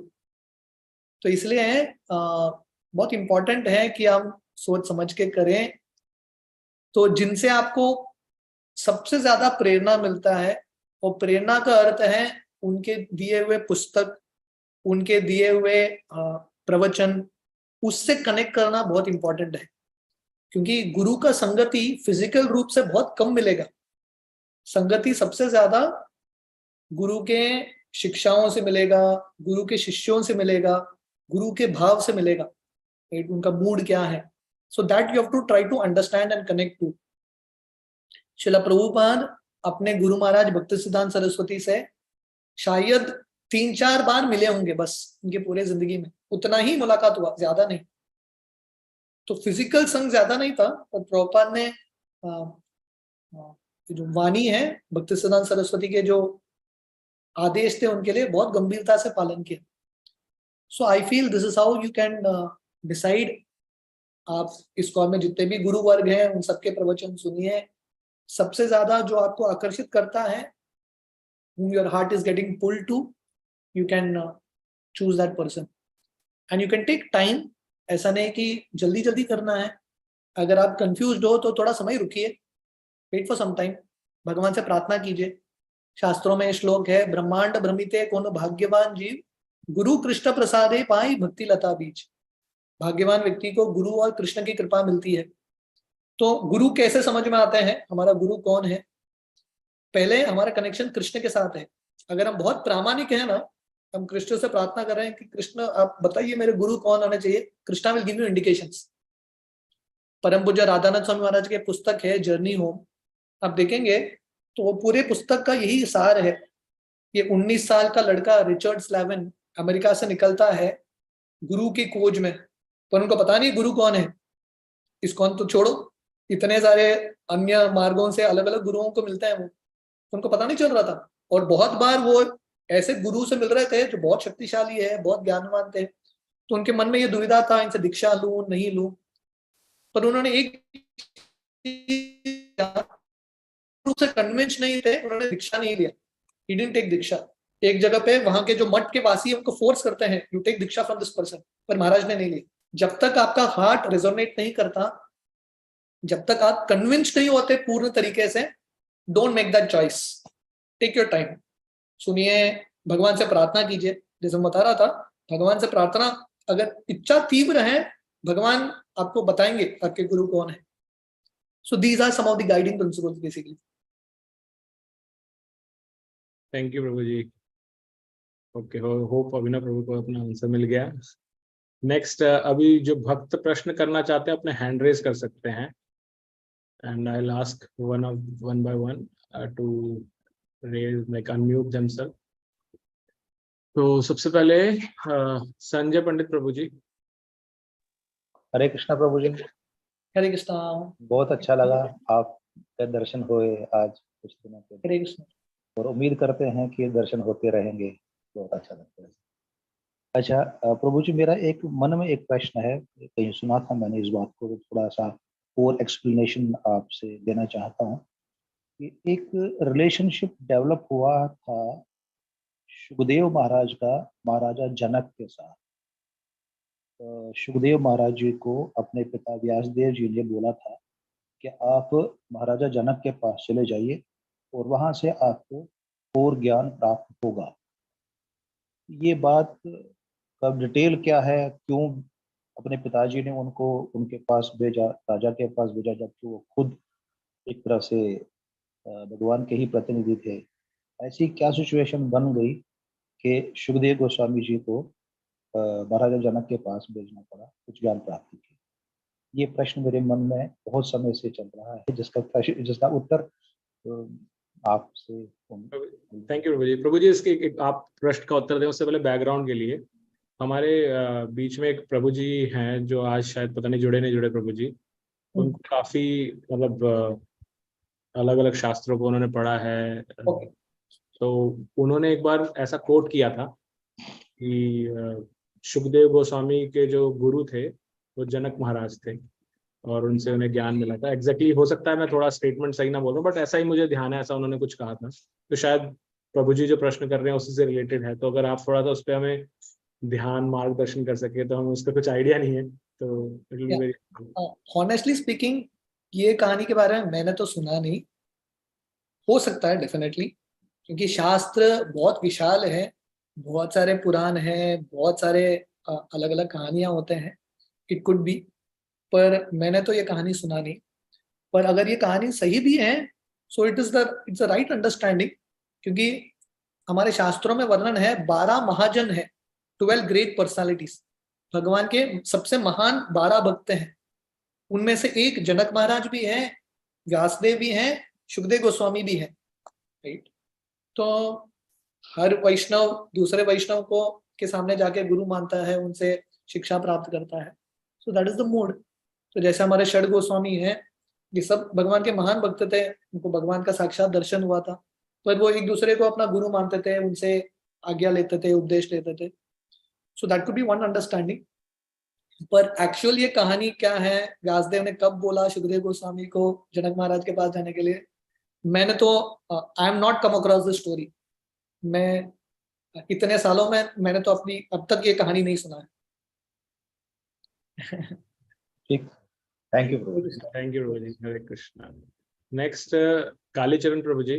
तो इसलिए बहुत इंपॉर्टेंट है कि हम सोच समझ के करें। तो जिनसे आपको सबसे ज्यादा प्रेरणा मिलता है, और प्रेरणा का अर्थ है उनके दिए हुए पुस्तक, उनके दिए हुए प्रवचन, उससे कनेक्ट करना बहुत इंपॉर्टेंट है। क्योंकि गुरु का संगति फिजिकल रूप से बहुत कम मिलेगा। संगति सबसे ज्यादा गुरु के शिक्षाओं से मिलेगा, गुरु के शिष्यों से मिलेगा, गुरु के भाव से मिलेगा, उनका मूड क्या है। So that you have to try to understand and connect to. Srila Prabhupada अपने गुरु महाराज भक्तिसिद्धांत सरस्वती से शायद 3-4 बार मिले होंगे बस उनके पूरे जिंदगी में, उतना ही मुलाकात हुआ, ज्यादा नहीं। तो फिजिकल संग ज्यादा नहीं था, और प्रभुपाद ने जो वाणी है भक्तिसिद्धांत सरस्वती के, जो आदेश थे उनके लिए बहुत गंभीरता से पालन किया। So I feel this is how you can decide. आप इस्कॉन में जितने भी गुरु वर्ग हैं उन सबके प्रवचन सुनिए। सबसे ज्यादा जो आपको आकर्षित करता है, whom your heart is getting pulled to, you can choose that person and you can take time। ऐसा नहीं कि जल्दी जल्दी करना है। अगर आप कंफ्यूज्ड हो तो थोड़ा समय रुकिए, वेट फॉर सम टाइम, भगवान से प्रार्थना कीजिए। शास्त्रों में श्लोक है, ब्रह्मांड भ्रमिते कौन भाग्यवान जीव, गुरु कृष्ण प्रसादे पाई भक्ति लता बीज। भाग्यवान व्यक्ति को गुरु और कृष्ण की कृपा मिलती है। तो गुरु कैसे समझ में आते हैं, हमारा गुरु कौन है? पहले हमारा कनेक्शन कृष्ण के साथ है। अगर हम बहुत प्रामाणिक हैं ना, हम कृष्ण से प्रार्थना कर रहे हैं कि कृष्ण आप बताइए मेरे गुरु कौन होने चाहिए, Krishna will give you indications. परम पूज्य राधानाथ स्वामी महाराज के पुस्तक है जर्नी होम, आप देखेंगे तो वो पूरे पुस्तक का यही सार है। ये 19 साल का लड़का रिचर्ड स्लैविन अमेरिका से निकलता है गुरु की खोज में, पर उनको पता नहीं गुरु कौन है। इस्कॉन तो छोड़ो, इतने सारे अन्य मार्गों से अलग अलग गुरुओं को मिलते हैं, वो उनको पता नहीं चल रहा था। और बहुत बार वो ऐसे गुरु से मिल रहे थे जो बहुत शक्तिशाली है, बहुत ज्ञानवान थे, तो उनके मन में ये दुविधा था, इनसे दीक्षा लूं नहीं लूं। पर उन्होंने एक से कन्विंस नहीं थे, उन्होंने दीक्षा नहीं लिया। ही डिडंट टेक दीक्षा। एक जगह पे वहां के जो मठ के वासी उनको फोर्स करते हैं, you take diksha from this person, पर महाराज ने नहीं ली। जब तक आपका हार्ट रेजोनेट नहीं करता, जब तक आप कन्विंस नहीं होते पूर्ण तरीके से, don't make that choice, take your time. सुनिए, भगवान से प्रार्थना कीजिए। जैसे मैं बता रहा था, भगवान से प्रार्थना, अगर इच्छा तीव्र है, भगवान आपको बताएंगे आपके गुरु कौन है। So these are some of the guiding principles basically. Thank you प्रभु जी। ओके, होप अभिनव प्रभु को अपना आंसर मिल गया। नेक्स्ट, अभी जो भक्त प्रश्न करना चाहते हैं अपने हैंड रेज कर सकते हैं। and I'll ask one by one to raise, like unmute themselves. तो सबसे पहले संजय पंडित प्रभु जी। हरे कृष्णा प्रभु जी, हरे कृष्णा। बहुत अच्छा लगा आपके दर्शन हुए आज कुछ दिनों के, हरे कृष्णा। और उम्मीद करते हैं कि दर्शन होते रहेंगे। बहुत अच्छा लगता है। अच्छा प्रभु जी, मेरा एक मन में एक प्रश्न है, कहीं सुना था मैंने इस बात को, थोड़ा सा और एक्सप्लेनेशन आपसे देना चाहता हूँ कि एक रिलेशनशिप डेवलप हुआ था सुखदेव महाराज का महाराजा जनक के साथ। सुखदेव महाराज जी को अपने पिता व्यासदेव जी ने बोला था कि आप महाराजा जनक के पास चले जाइए और वहां से आपको और ज्ञान प्राप्त होगा। ये बात का डिटेल क्या है, क्यों अपने पिताजी ने उनको उनके पास भेजा, राजा के पास भेजा, जबकि वो खुद एक तरह से भगवान के ही प्रतिनिधि थे। ऐसी क्या सिचुएशन बन गई कि सुखदेव गोस्वामी जी को महाराजा जनक के पास भेजना पड़ा कुछ ज्ञान प्राप्ति की? ये प्रश्न मेरे मन में बहुत समय से चल रहा है, जिसका उत्तर आपसे। थैंक यू प्रभु जी। प्रभु जी, इसके आप प्रश्न का उत्तर दें उससे पहले बैकग्राउंड के लिए, हमारे बीच में एक प्रभु जी हैं जो आज शायद पता नहीं जुड़े नहीं जुड़े। प्रभु जी उनको काफी मतलब अलग अलग शास्त्रों को उन्होंने पढ़ा है। तो उन्होंने एक बार ऐसा कोट किया था कि सुखदेव गोस्वामी के जो गुरु थे वो जनक महाराज थे और उनसे उन्हें ज्ञान मिला था। एग्जैक्टली हो सकता है मैं थोड़ा स्टेटमेंट सही ना बोल रहा हूँ, बट ऐसा ही मुझे ध्यान है, ऐसा उन्होंने कुछ कहा था। तो शायद प्रभु जी जो प्रश्न कर रहे हैं उसी से रिलेटेड है, तो अगर आप थोड़ा सा उस पर हमें ध्यान मार्गदर्शन कर सके तो हमें उसका कुछ आइडिया नहीं है तो। ऑनेस्टली स्पीकिंग, ये कहानी के बारे में मैंने तो सुना नहीं, हो सकता है डेफिनेटली, क्योंकि शास्त्र बहुत विशाल है, बहुत सारे पुराण हैं, बहुत सारे अलग अलग कहानियां होते हैं। इट कुड बी, पर मैंने तो ये कहानी सुना नहीं। पर अगर ये कहानी सही भी है so it's the right understanding, क्योंकि हमारे शास्त्रों में वर्णन है 12 महाजन है, 12 ग्रेट पर्सनालिटीज, भगवान के सबसे महान 12 भक्त हैं। उनमें से एक जनक महाराज भी है, व्यासदेव भी हैं, सुखदेव गोस्वामी भी है, राइट। तो हर वैष्णव दूसरे वैष्णव को के सामने जाके गुरु मानता है, उनसे शिक्षा प्राप्त करता है। So that is the mood. तो जैसे हमारे षड गोस्वामी हैं, ये सब भगवान के महान भक्त थे, उनको भगवान का साक्षात दर्शन हुआ था, पर वो एक दूसरे को अपना गुरु मानते थे, उनसे आज्ञा लेते थे, उपदेश लेते थे। So that could be one understanding. पर एक्चुअल ये कहानी क्या है, व्यासदेव ने कब बोला सुखदेव गोस्वामी को जनक महाराज के पास जाने के लिए, मैंने तो I am not come across the story. मैं इतने सालों में मैंने तो अपनी अब तक ये कहानी नहीं सुना है। ठीक, थैंक यू प्रभु। Thank you Prabhu ji. Hare Krishna. Next Kalicharan प्रभु जी,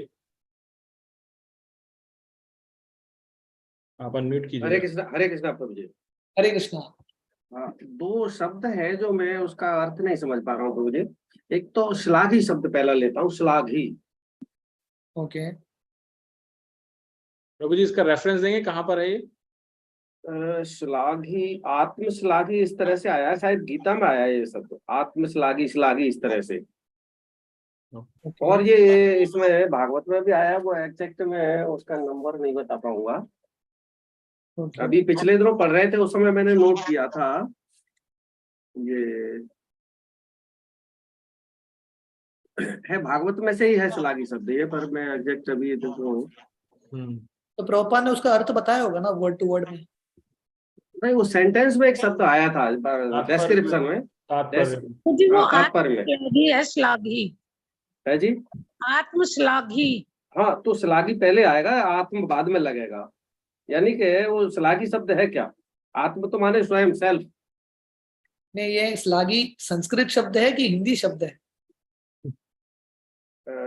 आप अनम्यूट कीजिए। हरे कृष्णा प्रभु जी। हरे कृष्णा। हाँ, दो शब्द है जो मैं उसका अर्थ नहीं समझ पा रहा हूँ प्रभु जी। एक तो श्लाघी शब्द पहला लेता हूँ, श्लाघी। ओके प्रभु जी, इसका रेफरेंस देंगे कहाँ पर है ये? श्लाघी, आत्मश्लाघी इस तरह से आया है, शायद गीता में आया है ये शब्द, आत्मश्लाघी, श्लाघी इस तरह से। और ये इसमें भागवत में भी आया है, वो एग्जैक्ट में उसका नंबर नहीं बता पाऊंगा। अभी पिछले दिनों पढ़ रहे थे, उस समय मैंने नोट किया था ये है, भागवत में से ही है श्लाघी शब्द ये, पर मैं एग्जैक्ट अभी देखो। तो प्रभुपाद ने उसका अर्थ बताया होगा ना वर्ड टू वर्ड में? नहीं, वो सेंटेंस में एक शब्द आया था डिस्क्रिप्शन में, तात्पर्य है श्लाघी है जी, आत्मश्लाघी। हाँ, तो श्लाघी पहले आएगा, आत्म बाद में लगेगा। यानी कि वो श्लाघी शब्द है क्या? आत्म तो माने स्वयं, सेल्फ। नहीं, ये श्लाघी संस्कृत शब्द है कि हिंदी शब्द है?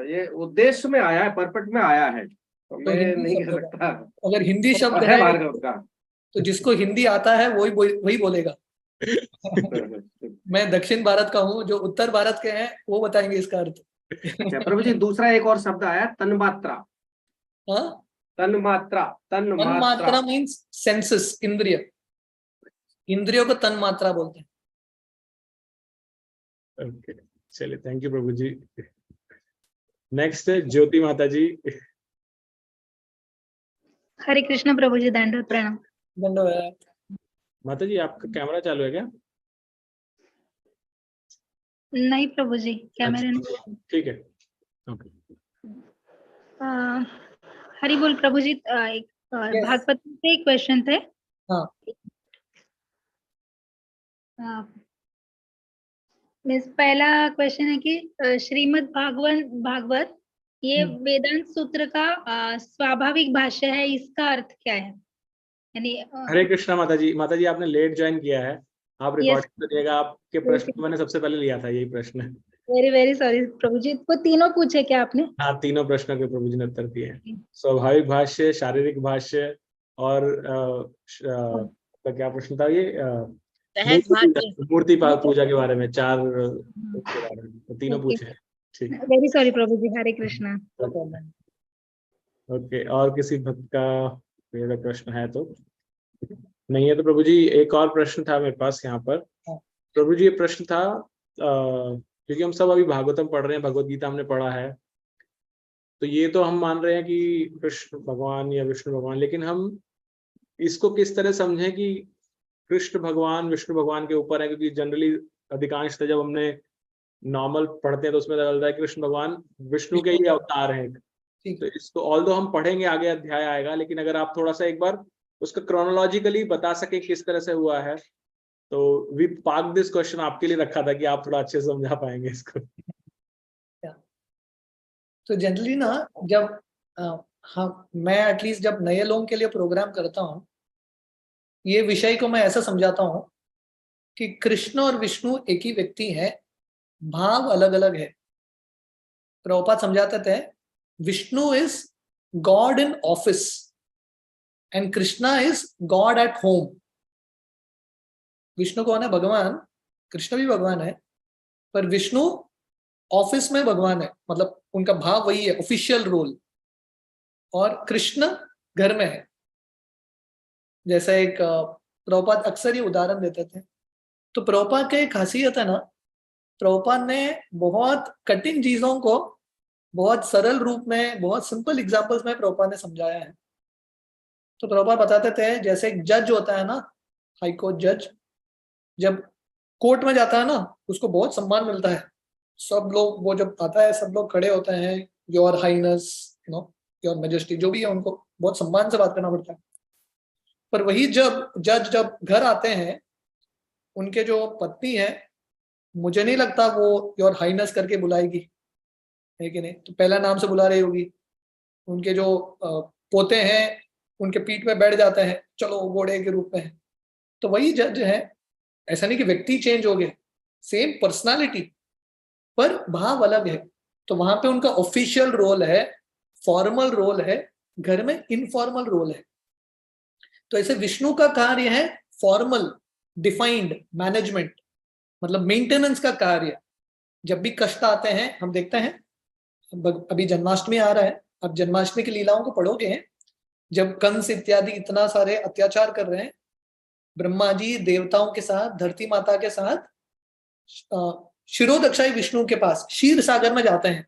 ये उद्देश्य में आया है, परपट में आया है, तो मैं नहीं कह सकता। अगर हिंदी शब्द है भार्गव का, तो जिसको हिंदी आता है वही बोलेगा। मैं दक्षिण भारत का हूँ, जो उत्तर भारत के हैं वो बताएंगे इसका अर्थ। अच्छा प्रभु जी, दूसरा एक और शब्द आया, तन्मात्रा। हाँ, तन्मात्रा मीन्स सेंसेस, इंद्रिय। इंद्रियों को तन्मात्रा बोलते हैं। चलिए, thank you Prabhu ji. Next है ज्योति माता जी। हरे कृष्ण प्रभु जी, दंडवत प्रणाम। धन्यवाद। माता जी आपका कैमरा चालू है क्या? नहीं प्रभु जी, कैमरे नहीं। अच्छा, ठीक है, ओके। हरि बोल प्रभु जी। एक Yes. भागवत से एक क्वेश्चन थे। हाँ। मीन्स पहला क्वेश्चन है कि श्रीमद् भागवत ये वेदांत सूत्र का स्वाभाविक भाष्य है, इसका अर्थ क्या है? यानी हरे कृष्णा माता जी। माता जी आपने लेट ज्वाइन किया है, आप रिकॉर्डिंग करिएगा। आपके प्रश्न मैंने सबसे पहले लिया था, यही प्रश्न। वेरी वेरी सॉरी प्रभु जी। वो तीनों पूछे क्या आपने? हाँ, तीनों प्रश्नों के प्रभु जी ने उत्तर दिए हैं। स्वाभाविक भाष्य, शारीरिक भाष्य और क्या प्रश्न था ये? मूर्ति पूजा के बारे में, चार के बारे में, तो तीनों पूछे हैं। ठीक, वेरी सॉरी प्रभु जी। हरे कृष्णा। ओके। और किसी भक्त का कोई प्रश्न है तो नहीं है तो प्रभु जी एक और प्रश्न था मेरे पास यहाँ पर। प्रभु जी ये प्रश्न था, क्योंकि हम सब अभी भागवतम पढ़ रहे हैं, भगवत गीता हमने पढ़ा है, तो ये तो हम मान रहे हैं कि कृष्ण भगवान या विष्णु भगवान, लेकिन हम इसको किस तरह समझें कि कृष्ण भगवान विष्णु भगवान के ऊपर है? क्योंकि जनरली अधिकांशतः जब हमने नॉर्मल पढ़ते हैं तो उसमें चलता है कृष्ण भगवान विष्णु के ही अवतार हैं। तो इसको ऑल्दो हम पढ़ेंगे, आगे अध्याय आएगा, लेकिन अगर आप थोड़ा सा एक बार उसका क्रोनोलॉजिकली बता सके किस तरह से हुआ है, तो वी पार्क दिस क्वेश्चन आपके लिए रखा था कि आप थोड़ा अच्छे से समझा पाएंगे इसको। तो जनरली ना, जब मैं एटलीस्ट जब नए लोगों के लिए प्रोग्राम करता हूँ, ये विषय को मैं ऐसा समझाता हूँ कि कृष्ण और विष्णु एक ही व्यक्ति है, भाव अलग अलग है। प्रभुपाद समझाते थे Vishnu is God in office and Krishna is God at home. Vishnu कौन है? भगवान। कृष्ण भी भगवान है, पर विष्णु ऑफिस में भगवान है, मतलब उनका भाव वही है, ऑफिशियल रोल। और कृष्ण घर में है। जैसे एक प्रभुपाद अक्सर ये उदाहरण देते थे। तो प्रभुपाद का एक खासियत है ना, प्रभुपाद ने बहुत कठिन चीजों को बहुत सरल रूप में, बहुत सिंपल एग्जांपल्स में प्रभुपाद ने समझाया है। तो प्रभुपाद बताते थे, जैसे एक जज होता है ना, हाई कोर्ट जज, जब कोर्ट में जाता है ना, उसको बहुत सम्मान मिलता है। सब लोग, वो जब आता है सब लोग खड़े होते हैं, योर हाइनेस, योर मैजेस्टी, जो भी है, उनको बहुत सम्मान से बात करना पड़ता है। पर वही जब जज जब घर आते हैं, उनके जो पत्नी है, मुझे नहीं लगता वो योर हाइनेस करके बुलाएगी, है कि नहीं? तो पहला नाम से बुला रही होगी। उनके जो पोते हैं, उनके पीठ पे बैठ जाते हैं, चलो घोड़े के रूप में है। तो वही जज है। ऐसा नहीं कि व्यक्ति चेंज हो गए, सेम पर्सनालिटी, पर भाव अलग है। तो वहां पे उनका ऑफिशियल रोल है, फॉर्मल रोल है, घर में इनफॉर्मल रोल है। तो ऐसे विष्णु का कार्य है फॉर्मल, डिफाइंड मैनेजमेंट, मतलब मेंटेनेंस का कार्य। जब भी कष्ट आते हैं, हम देखते हैं, अभी जन्माष्टमी आ रहा है, अब जन्माष्टमी की लीलाओं को पढ़ोगे, जब कंस इत्यादि इतना सारे अत्याचार कर रहे हैं, ब्रह्मा जी देवताओं के साथ, धरती माता के साथ शिरोदक्षाई विष्णु के पास क्षीर सागर में जाते हैं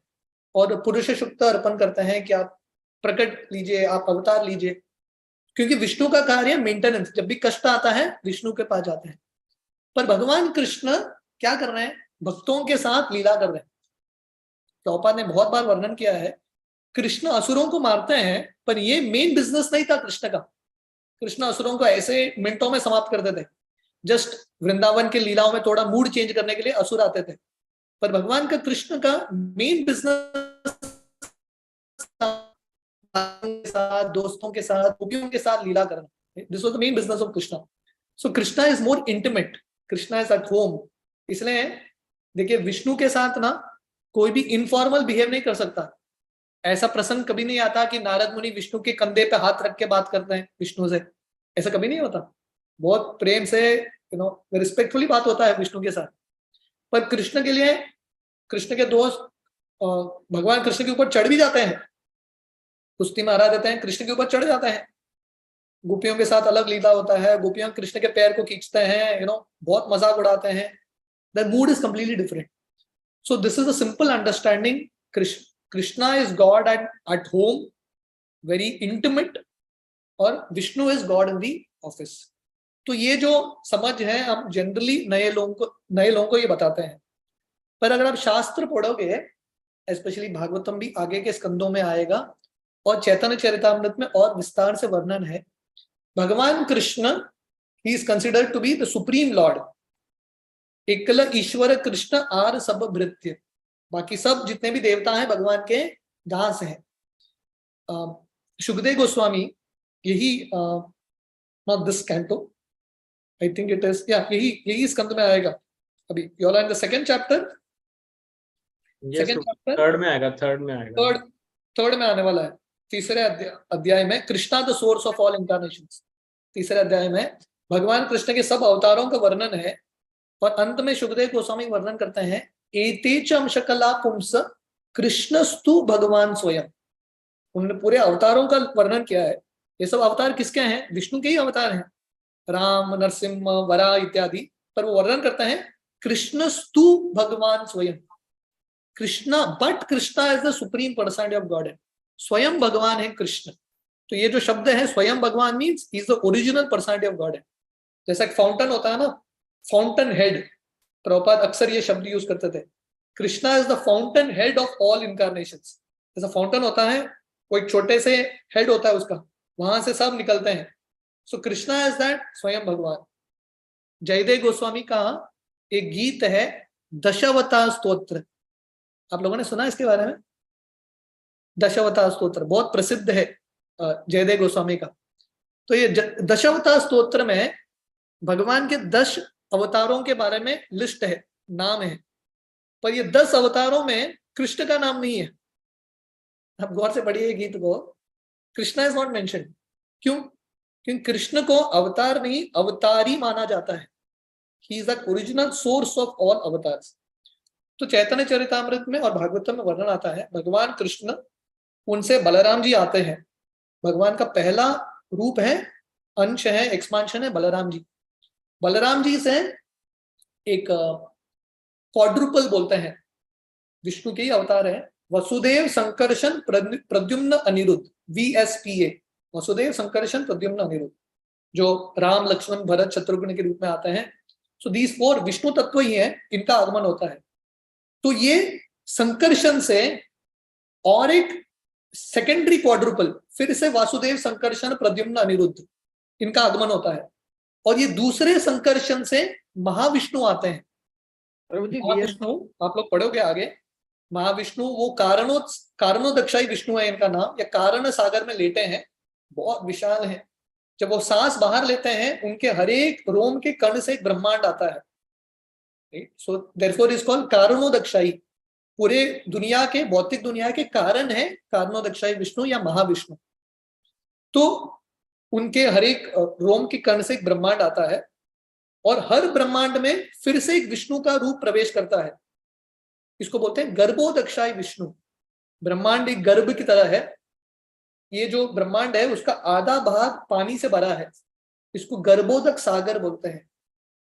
और पुरुष शुक्त अर्पण करते हैं कि आप प्रकट लीजिए, आप अवतार लीजिए, क्योंकि विष्णु का कार्य मेंटेनेंस। जब भी कष्ट आता है, विष्णु के पास जाते हैं। पर भगवान कृष्ण क्या कर रहे हैं? भक्तों के साथ लीला कर रहे हैं। प्रभुपाद ने बहुत बार वर्णन किया है, कृष्ण असुरों को मारते हैं, पर ये मेन बिजनेस नहीं था कृष्ण का। कृष्ण असुरों को ऐसे मिनटों में समाप्त कर देते, जस्ट वृंदावन के लीलाओं में थोड़ा मूड चेंज करने के लिए असुर आते थे। पर भगवान का, कृष्ण का मेन बिजनेस साथ, दोस्तों के साथ, गोपियों के साथ लीला करना। This was the main business of Krishna. So Krishna is more intimate, Krishna is at home. इसलिए देखिए, विष्णु के साथ ना कोई भी इनफॉर्मल बिहेव नहीं कर सकता। ऐसा प्रसंग कभी नहीं आता कि नारद मुनि विष्णु के कंधे पे हाथ रख के बात करते हैं विष्णु से, ऐसा कभी नहीं होता। बहुत प्रेम से, रिस्पेक्टफुली बात होता है विष्णु के साथ। पर कृष्ण के लिए, कृष्ण के दोस्त भगवान कृष्ण के ऊपर चढ़ भी जाते हैं, कुश्ती में हरा देते हैं, कृष्ण के ऊपर चढ़ जाते हैं। गोपियों के साथ अलग लीला होता है, गोपियां कृष्ण के पैर को खींचते हैं, बहुत मजाक उड़ाते हैं। The mood is completely different. So this is a simple understanding. Krishna is God at home, very intimate, और Vishnu is God in the office. तो ये जो समझ है हम जनरली नए लोगों को ये बताते हैं. पर अगर आप शास्त्र पढ़ोगे, स्पेशली भागवतम भी आगे के स्कंदों में आएगा और चैतन्य चरितामृत में और विस्तार से वर्णन है. भगवान कृष्ण ही is considered to be the supreme lord. एकल ईश्वर कृष्ण आर सब भृत्य. बाकी सब जितने भी देवता हैं भगवान के दास हैं. शुकदेव गोस्वामी यही not this canto, I think it is, या यही स्कंद में आएगा. अभी you are in the second chapter. Second chapter third में आएगा. थर्ड में आने वाला है. तीसरे अध्याय में Krishna the source of all incarnations. तीसरे अध्याय में भगवान कृष्ण के सब अवतारों का वर्णन है. और अंत में शुकदेव गोस्वामी वर्णन करते हैं एते च अंशकला पुंस कृष्णस्तु भगवान स्वयं. उन्होंने पूरे अवतारों का वर्णन किया है. ये सब अवतार किसके हैं? विष्णु के ही अवतार हैं, राम, नरसिंह, वरा इत्यादि. पर वो वर्णन करते हैं कृष्णस्तु भगवान स्वयं. Krishna, but Krishna is the supreme personality of God. स्वयं भगवान है कृष्ण. तो ये जो शब्द है स्वयं भगवान means he is the original personality of God. जैसा एक फाउंटेन होता है ना, फाउंटेन हेड, प्रभुपाद अक्सर ये शब्द यूज करते थे. Krishna is the fountain head of all incarnations. जैसा फाउंटेन होता है, वो एक छोटे से हेड होता है उसका, वहां से सब निकलते हैं. सो कृष्णा इज दैट स्वयं भगवान. जयदेव गोस्वामी का एक गीत है दशावतार स्तोत्र. आप लोगों ने सुना इसके बारे में? दशावतार स्तोत्र बहुत प्रसिद्ध है जयदेव गोस्वामी का. तो ये दशावतार स्तोत्र में भगवान के 10 अवतारों के बारे में लिस्ट है, नाम है. पर ये 10 अवतारों में कृष्ण का नाम नहीं है. आप गौर से पढ़िए गीत को. Krishna is not mention. क्यों? क्योंकि कृष्ण को अवतार नहीं अवतारी माना जाता है. He is the original source of all avatars. तो चैतन्य चरितामृत में और भागवतम में वर्णन आता है भगवान कृष्ण, उनसे बलराम जी आते हैं. भगवान का पहला रूप है, अंश है, एक्सपांशन है बलराम जी. बलराम जी से एक क्वाड्रुपल बोलते हैं, विष्णु के ही अवतार है. वसुदेव, संकर्षण, प्रद्युम्न, अनिरुद्ध, VSPA. वसुदेव, संकर्षण, प्रद्युम्न, अनिरुद्ध, जो राम, लक्ष्मण, भरत, शत्रुघ्न के रूप में आते हैं. सो दीज 4 विष्णु तत्व ही है, इनका आगमन होता है. तो ये संकर्षण से और एक सेकेंडरी क्वाड्रुपल, फिर से वासुदेव, संकर्षण, प्रद्युम्न, अनिरुद्ध, इनका आगमन होता है. और ये दूसरे संकर्षण से महाविष्णु आते हैं. महाविष्णु आप लोग पढ़ोगे आगे. महाविष्णु वो कारणोदक्षाई विष्णु है इनका नाम, या कारण सागर में लेटे हैं, बहुत विशाल है. जब वो सांस बाहर लेते हैं उनके हर एक रोम के कण से एक ब्रह्मांड आता है. So therefore is called Karanodakashayi. पूरे दुनिया के, भौतिक दुनिया के कारण है कारणोदक्षाई विष्णु या महाविष्णु. तो उनके हर एक रोम के कण से एक ब्रह्मांड आता है और हर ब्रह्मांड में फिर से एक विष्णु का रूप प्रवेश करता है. इसको बोलते हैं गर्भोदक्षाई विष्णु. ब्रह्मांड एक गर्भ की तरह है. ये जो ब्रह्मांड है उसका आधा भाग पानी से भरा है, इसको गर्भोदक सागर बोलते हैं.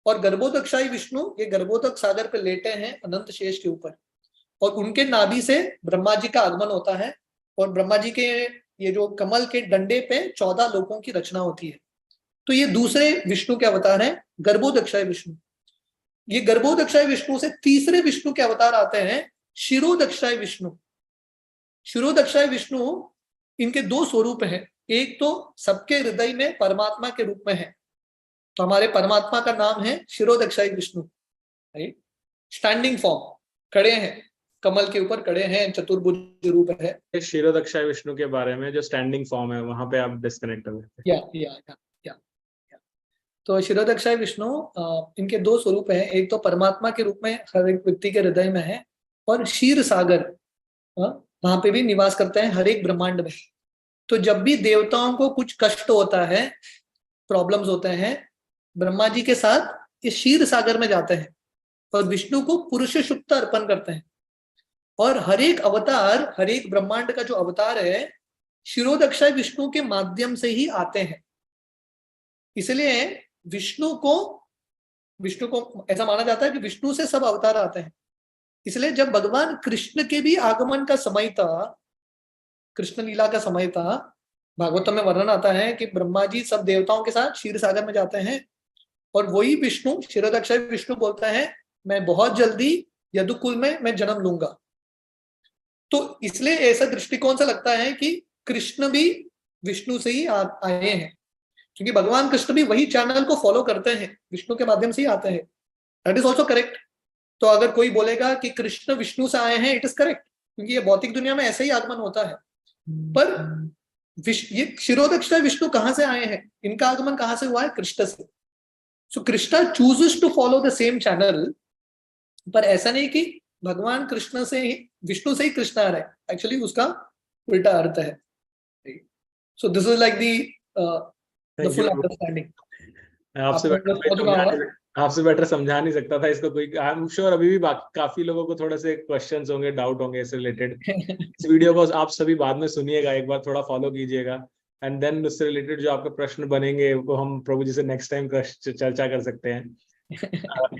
और गर्भोदक्षाई विष्णु ये गर्भोदक सागर पे लेटे हैं अनंत शेष के ऊपर, और उनके नाभि से ब्रह्मा जी का आगमन होता है. और ब्रह्मा जी के ये जो कमल के डंडे पे 14 लोकों की रचना होती है. तो ये दूसरे विष्णु के अवतार हैं, गर्भोदक्षाई विष्णु. ये गर्भोदक्षाई विष्णु से तीसरे विष्णु के अवतार आते हैं शिरोदक्षाई विष्णु. शिरोदक्षाई विष्णु, इनके 2 स्वरूप हैं. एक तो सबके हृदय में परमात्मा के रूप में है, तो हमारे परमात्मा का नाम है शिरोदक्षाई विष्णु. राइट, स्टैंडिंग फॉर्म, खड़े हैं, कमल के ऊपर खड़े हैं, चतुर्भुज रूप है. शिरोदक्षाई विष्णु के बारे में जो स्टैंडिंग फॉर्म है वहां पे आप डिस्कनेक्ट हो गए. या तो शिरोदक्षाई विष्णु इनके 2 स्वरूप हैं. एक तो परमात्मा के रूप में हर एक व्यक्ति के हृदय में है, और क्षीर सागर वहां पे भी निवास करते हैं हर एक ब्रह्मांड में. तो जब भी देवताओं को कुछ कष्ट होता है, प्रॉब्लम्स होते हैं, ब्रह्मा जी के साथ ये क्षीर सागर में जाते हैं और विष्णु को पुरुष शुक्त अर्पण करते हैं. और हर एक अवतार, हर एक ब्रह्मांड का जो अवतार है शिरोदक्षाई विष्णु के माध्यम से ही आते हैं. इसलिए विष्णु को ऐसा माना जाता है कि विष्णु से सब अवतार आते हैं. इसलिए जब भगवान कृष्ण के भी आगमन का समय था, कृष्ण लीला का समय था, भागवतम में वर्णन आता है कि ब्रह्मा जी सब देवताओं के साथ क्षीर सागर में जाते हैं और वही विष्णु, क्षीरोदक्ष विष्णु बोलता है मैं बहुत जल्दी यदुकुल में मैं जन्म लूंगा। तो इसलिए ऐसा दृष्टिकोण से लगता है कि कृष्ण भी विष्णु से ही आए हैं, क्योंकि भगवान कृष्ण भी वही चैनल को फॉलो करते हैं, विष्णु के माध्यम से ही आते हैं। That is also correct. तो अगर कोई बोलेगा कि कृष्ण विष्णु से आए हैं, इट इज करेक्ट, क्योंकि ये भौतिक दुनिया में ऐसे ही आगमन होता है। पर ये क्षीरोदक्ष विष्णु कहाँ से आए हैं, इनका आगमन कहाँ से हुआ है? कृष्ण से। So Krishna chooses to follow the same channel, पर ऐसा नहीं कि भगवान कृष्ण से ही, विष्णु से ही कृष्ण आ रहा है, एक्चुअली उसका उल्टा अर्थ है। So this is like the full understanding. आपसे बेटर समझा नहीं सकता था इसको कोई। आई एम श्योर अभी भी काफी लोगों को थोड़े से क्वेश्चंस होंगे, डाउट होंगे इससे रिलेटेड। इस वीडियो को आप सभी बाद में सुनिएगा, एक बार थोड़ा फॉलो कीजिएगा, एंड देन उससे रिलेटेड जो आपके प्रश्न बनेंगे वो हम प्रभु जी से नेक्स्ट टाइम चर्चा कर सकते हैं।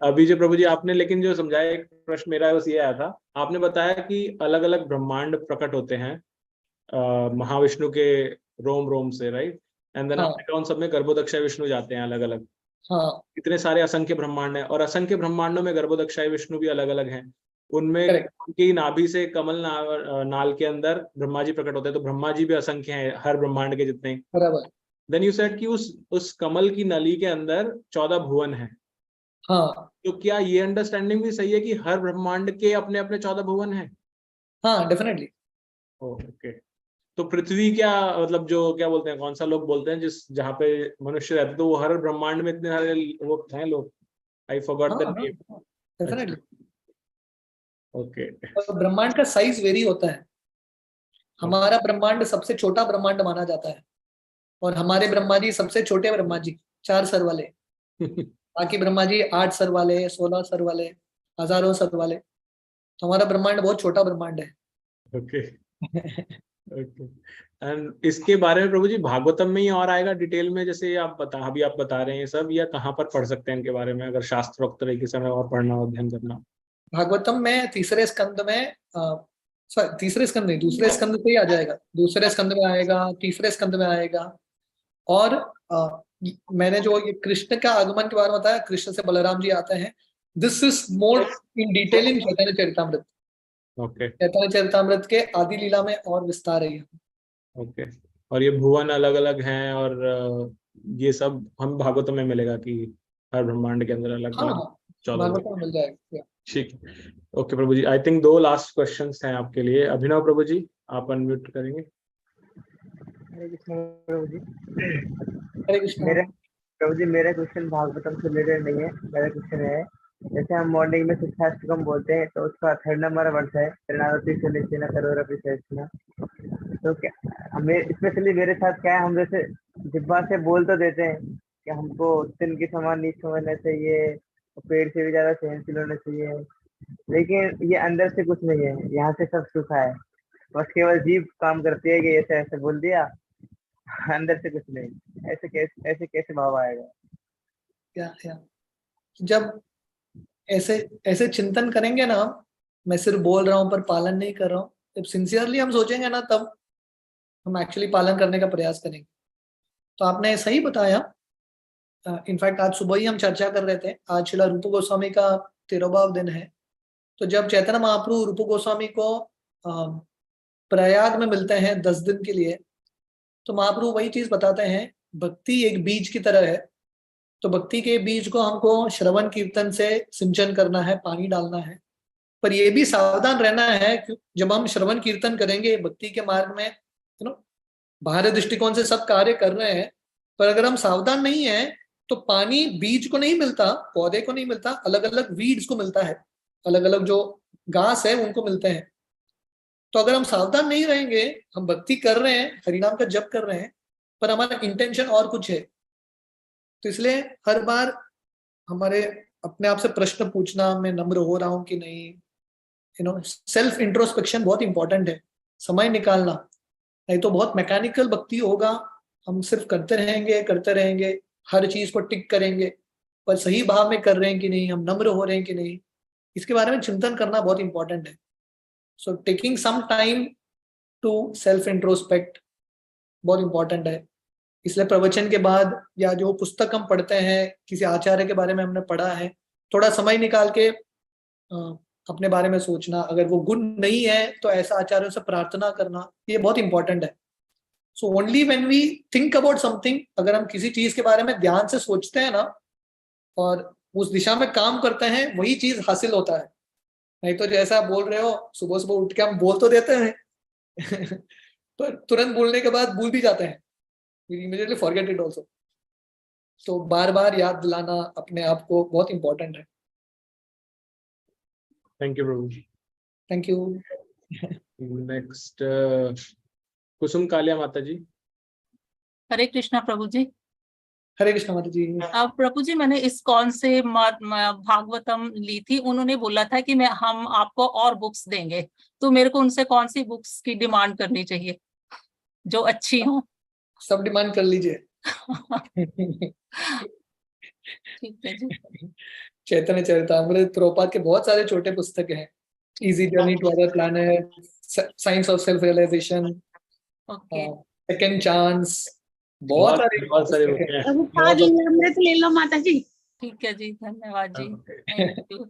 अभी जो प्रभु जी आपने लेकिन जो समझाया, एक प्रश्न मेरा बस ये आया था, आपने बताया कि अलग अलग ब्रह्मांड प्रकट होते हैं महाविष्णु के रोम रोम से, राइट? एंड देन आपने कहा उन सब में गर्भोदक्षाय विष्णु जाते हैं अलग अलग। हाँ, इतने सारे असंख्य ब्रह्मांड हैं, और असंख्य ब्रह्मांडों में गर्भोदक्षाय विष्णु भी अलग अलग हैं। उनमें उनकी नाभि से कमल नाल के अंदर ब्रह्मा जी प्रकट होते हैं, तो ब्रह्मा जी भी असंख्य हैं हर ब्रह्मांड के जितने। बराबर। देन यू सेड कि उस कमल की नली के अंदर 14 भुवन हैं। हाँ, तो क्या ये अंडरस्टैंडिंग भी सही है कि हर ब्रह्मांड के अपने अपने 14 भुवन हैं? हाँ, डेफिनेटली। ओके। तो पृथ्वी क्या मतलब, जो क्या बोलते हैं, कौन सा लोग बोलते हैं जिस जहाँ पे मनुष्य रहते, तो वो हर ब्रह्मांड में इतने सारे वो हैं लोग? I forgot the name. Definitely. Okay. ब्रह्मांड का साइज वेरी होता है। हमारा ब्रह्मांड सबसे छोटा ब्रह्मांड माना जाता है, और हमारे ब्रह्मा जी सबसे छोटे ब्रह्मा जी, 4 सर वाले। बाकी ब्रह्मा जी 8 सर वाले, 16 सर वाले, हजारों सर वाले। तो हमारा ब्रह्मांड बहुत छोटा ब्रह्मांड है। ओके। ओके। एंड इसके बारे में प्रभु जी भागवतम में ही और आएगा डिटेल में, जैसे आप बता रहे हैं सब, या कहाँ पर पढ़ सकते हैं इनके बारे में, अगर शास्त्रोक्त तरीके से और पढ़ना और अध्ययन करना? भागवतम में तीसरे स्कंद में, तीसरे स्कंद नहीं, दूसरे स्कंद पे ही आ जाएगा। दूसरे स्कंद में आएगा, तीसरे स्कंद में आएगा। और मैंने जो ये कृष्ण का आगमन के बारे में बताया, कृष्ण से बलराम जी आते हैं, this is more in detail in Chaitanya Charitamrita. Okay. Chaitanya Charitamrita के आदि लीला में और विस्तार है। ओके। और ये भुवन अलग अलग हैं, और ये सब हम भागवतम में मिलेगा कि हर ब्रह्मांड के अंदर अलग अलग 14 भागवतम मिल जाएगा। ठीक। ओके प्रभु जी, आई थिंक 2 लास्ट क्वेश्चंस हैं आपके लिए। अभिनव प्रभु जी, आप अनम्यूट करेंगे। हरे कृष्ण प्रभु जी। हरे कृष्ण। प्रभु जी मेरा क्वेश्चन भागवतम से रिलेटेड नहीं है। मेरा क्वेश्चन है, जैसे हम मॉर्निंग में शिक्षाष्टकम बोलते हैं, तो उसका 3rd नंबर वर्ष है शरणागति सुनिश्चित करोर अभिषेचना। तो क्या हमें स्पेशली मेरे साथ क्या है, हम जैसे जिब्बा से बोल तो देते हैं कि हमको तिन के समान नीच समझना चाहिए, पेड़ से भी ज्यादा सहनशील होना चाहिए, लेकिन ये अंदर से कुछ नहीं है, यहाँ से सब सूखा है, बस केवल जीभ काम करती है कि ऐसे ऐसे बोल दिया, अंदर से कुछ नहीं। ऐसे कैसे भाव आएगा? या जब ऐसे चिंतन करेंगे ना, मैं सिर्फ बोल रहा हूँ पर पालन नहीं कर रहा हूँ, जब सिंसियरली हम सोचेंगे ना, तब हम एक्चुअली पालन करने का प्रयास करेंगे। तो आपने सही बताया। इनफैक्ट आज सुबह ही हम चर्चा कर रहे थे, आज श्रील रूप गोस्वामी का 13वां दिन है। तो जब चैतन्य महाप्रभु रूप गोस्वामी को प्रयाग में मिलते हैं 10 दिन के लिए, तो महाप्रभु वही चीज बताते हैं, भक्ति एक बीज की तरह है। तो भक्ति के बीज को हमको श्रवण कीर्तन से सिंचन करना है, पानी डालना है। पर ये भी सावधान रहना है कि जब हम श्रवण कीर्तन करेंगे भक्ति के मार्ग में, बाहरी दृष्टिकोण से सब कार्य कर रहे हैं, पर अगर हम सावधान नहीं है तो पानी बीज को नहीं मिलता, पौधे को नहीं मिलता, अलग अलग वीड्स को मिलता है, अलग अलग जो घास है उनको मिलते हैं। तो अगर हम सावधान नहीं रहेंगे, हम भक्ति कर रहे हैं, हरिनाम का जप कर रहे हैं, पर हमारा इंटेंशन और कुछ है, तो इसलिए हर बार हमारे अपने आप से प्रश्न पूछना, मैं नम्र हो रहा हूं कि नहीं। सेल्फ इंट्रोस्पेक्शन बहुत इंपॉर्टेंट है, समय निकालना। नहीं तो बहुत मैकेनिकल भक्ति होगा, हम सिर्फ करते रहेंगे, हर चीज को टिक करेंगे, पर सही भाव में कर रहे हैं कि नहीं, हम नम्र हो रहे हैं कि नहीं, इसके बारे में चिंतन करना बहुत इंपॉर्टेंट है. So taking some time to self introspect बहुत इंपॉर्टेंट है. इसलिए प्रवचन के बाद या जो पुस्तक हम पढ़ते हैं, किसी आचार्य के बारे में हमने पढ़ा है, थोड़ा समय निकाल के अपने बारे में सोचना. अगर वो गुण नहीं है तो ऐसा आचार्यों से प्रार्थना करना, ये बहुत इंपॉर्टेंट है. So only when we think about something, अगर हम किसी चीज के बारे में ध्यान से सोचते हैं ना और उस दिशा में काम करते हैं, वही चीज हासिल होता है. नहीं तो जैसा आप बोल रहे हो, सुबह सुबह उठ के हम बोल तो देते हैं पर तुरंत बोलने के बाद भूल भी जाते हैं. Immediately forget it also. तो बार बार याद दिलाना अपने आप को बहुत इंपॉर्टेंट है. थैंक यू प्रभु. Thank you. Next Kusum Kalia माता जी. हरे कृष्णा प्रभु जी. हरे कृष्ण माता जी. अब प्रभु जी, मैंने इस्कॉन से भागवतम ली थी. उन्होंने बोला था कि हम आपको और बुक्स देंगे, तो मेरे को उनसे कौन सी बुक्स की डिमांड करनी चाहिए जो अच्छी हो? सब डिमांड कर लीजिए. ठीक है जी. चैतन्य चरितामृत, प्रभुपाद के बहुत सारे छोटे पुस्तक हैं. Easy journey to other planet, science of self realization, okay. Second chance, बहुत सारे बुक हैं. प्रभुपाद अमृत ले लो माता जी. ठीक है जी, धन्यवाद जी. Thank you.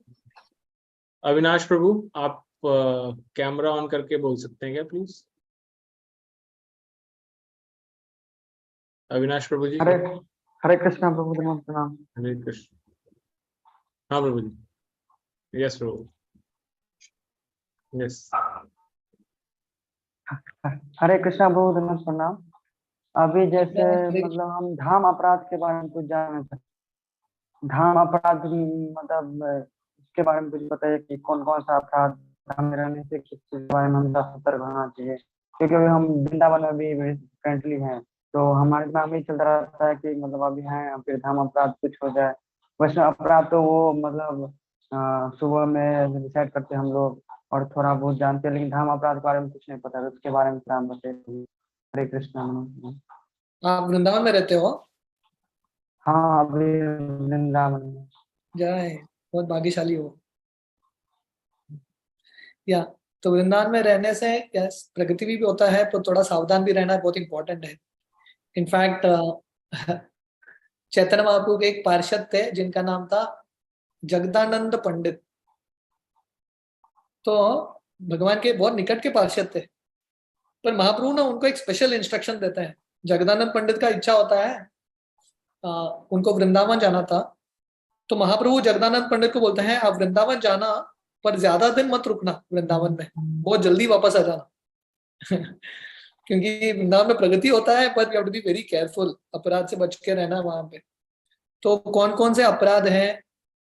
अविनाश प्रभु, आप कैमरा ऑन करके बोल सकते हैं क्या प्लीज? अविनाश प्रभु जी. हरे कृष्णा प्रभु जी, प्रणाम. हरे कृष्ण. हाँ प्रभु जी. यस प्रभु. यस. हरे कृष्णा प्रभु जी, प्रणाम. अभी जैसे हरे- मतलब हम धाम अपराध के बारे में कुछ जानना चाहते हैं. धाम अपराध मतलब इसके बारे में कुछ बताइए कि कौन कौन सा अपराध धाम में रहने से किस चीज के बारे में हमें सतर्क रहना चाहिए. क्योंकि अभी हम वृंदावन में भी करंटली हैं, तो हमारे दिमाग में चलता रहता है कि मतलब अभी हैं, फिर धाम अपराध कुछ हो जाए. वैसे अपराध तो वो मतलब सुबह में डिसाइड करते हैं हम लोग और थोड़ा बहुत जानते हैं, लेकिन धाम अपराध के बारे में कुछ नहीं पता. तो उसके बारे में क्या बताइए. हरे कृष्णा. आप वृंदावन में रहते हो? हाँ, अभी वृंदावन में. जाए, बहुत भाग्यशाली हो. या तो वृंदावन में रहने से यस प्रगति भी होता है, पर थोड़ा सावधान भी रहना बहुत इंपॉर्टेंट है. इनफैक्ट चैतन्य महाप्रभु के एक पार्षद थे जिनका नाम था जगदानंद पंडित. तो भगवान के बहुत निकट के पार्षद थे, पर महाप्रभु ना उनको एक स्पेशल इंस्ट्रक्शन देते हैं. जगदानंद पंडित का इच्छा होता है उनको वृंदावन जाना था, तो महाप्रभु जगदानंद पंडित को बोलते हैं आप वृंदावन जाना, पर ज्यादा दिन मत रुकना वृंदावन में, बहुत जल्दी वापस आ जाना. क्योंकि वृंदावन में प्रगति होता है, पर you have to be very careful. अपराध से बच के रहना वहां पे. तो कौन कौन से अपराध हैं?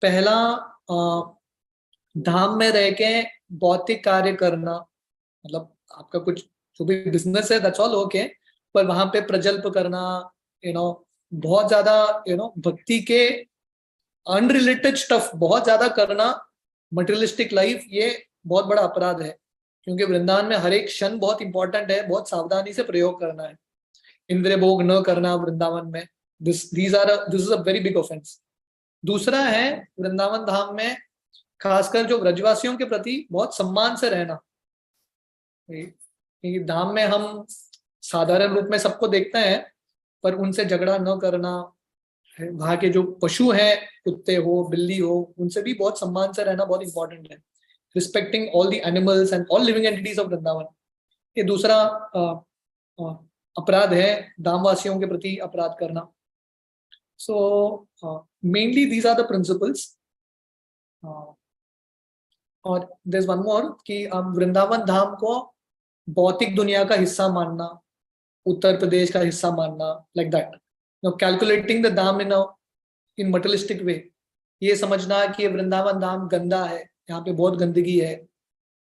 पहला, धाम में रह के भौतिक कार्य करना, मतलब आपका कुछ जो भी बिजनेस है दैट्स ऑल ओके, पर वहां पे प्रजल्प करना, बहुत ज्यादा भक्ति के अनरिलेटेड स्टफ बहुत ज्यादा करना, मटेरियलिस्टिक लाइफ, ये बहुत बड़ा अपराध है. क्योंकि वृंदावन में हर एक क्षण बहुत इंपॉर्टेंट है, बहुत सावधानी से प्रयोग करना है. इंद्रिय भोग न करना वृंदावन में, this is a very big offence. दूसरा है वृंदावन धाम में खासकर जो ब्रजवासियों के प्रति बहुत सम्मान से रहना. धाम में हम साधारण रूप में सबको देखते हैं, पर उनसे झगड़ा न करना. वहां के जो पशु हैं, कुत्ते हो बिल्ली हो, उनसे भी बहुत सम्मान से रहना बहुत इंपॉर्टेंट है. Respecting all the animals and all living entities of Vrindavan. ये दूसरा अपराध है, धामवासियों के प्रति अपराध करना. So mainly these are the principles. और देयर इज वन मोर कि वृंदावन धाम को भौतिक दुनिया का हिस्सा मानना, उत्तर प्रदेश का हिस्सा मानना, like that. Calculating the dham in materialistic way. ये समझना कि वृंदावन धाम गंदा है, यहाँ पे बहुत गंदगी है,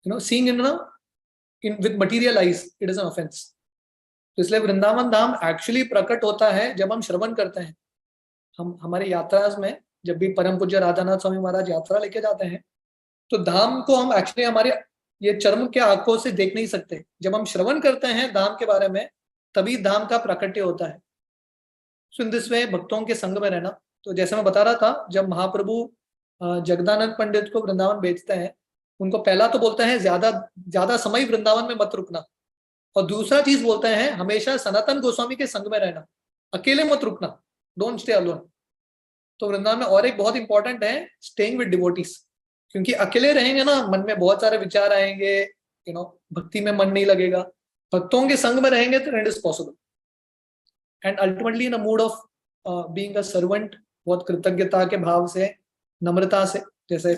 seeing in with material eyes, it is an offence. तो इसलिए वृंदावन धाम एक्चुअली प्रकट होता है जब हम श्रवण करते हैं. हम हमारे यात्रा में जब भी परम पूज्य राधानाथ स्वामी महाराज यात्रा लेके जाते हैं, तो धाम को हम एक्चुअली हमारे ये चर्म के आंखों से देख नहीं सकते. जब हम श्रवण करते हैं धाम के बारे में, तभी धाम का प्राकट्य होता है. सो इन दिस वे भक्तों के संग में रहना. तो जैसे मैं बता रहा था, जब महाप्रभु जगदानंद पंडित को वृंदावन भेजते हैं, उनको पहला तो बोलते हैं ज्यादा समय वृंदावन में मत रुकना, और दूसरा चीज बोलते हैं हमेशा सनातन गोस्वामी के संग में रहना, अकेले मत रुकना, डोंट स्टे अलोन। तो वृंदावन में और एक बहुत इंपॉर्टेंट है स्टेइंग विद डिवोटीज, क्योंकि अकेले रहेंगे ना मन में बहुत सारे विचार आएंगे, भक्ति में मन नहीं लगेगा। भक्तों के संग में रहेंगे तो it is possible, and ultimately in a mood off being a servant, बहुत कृतज्ञता के भाव से, नम्रता से। जैसे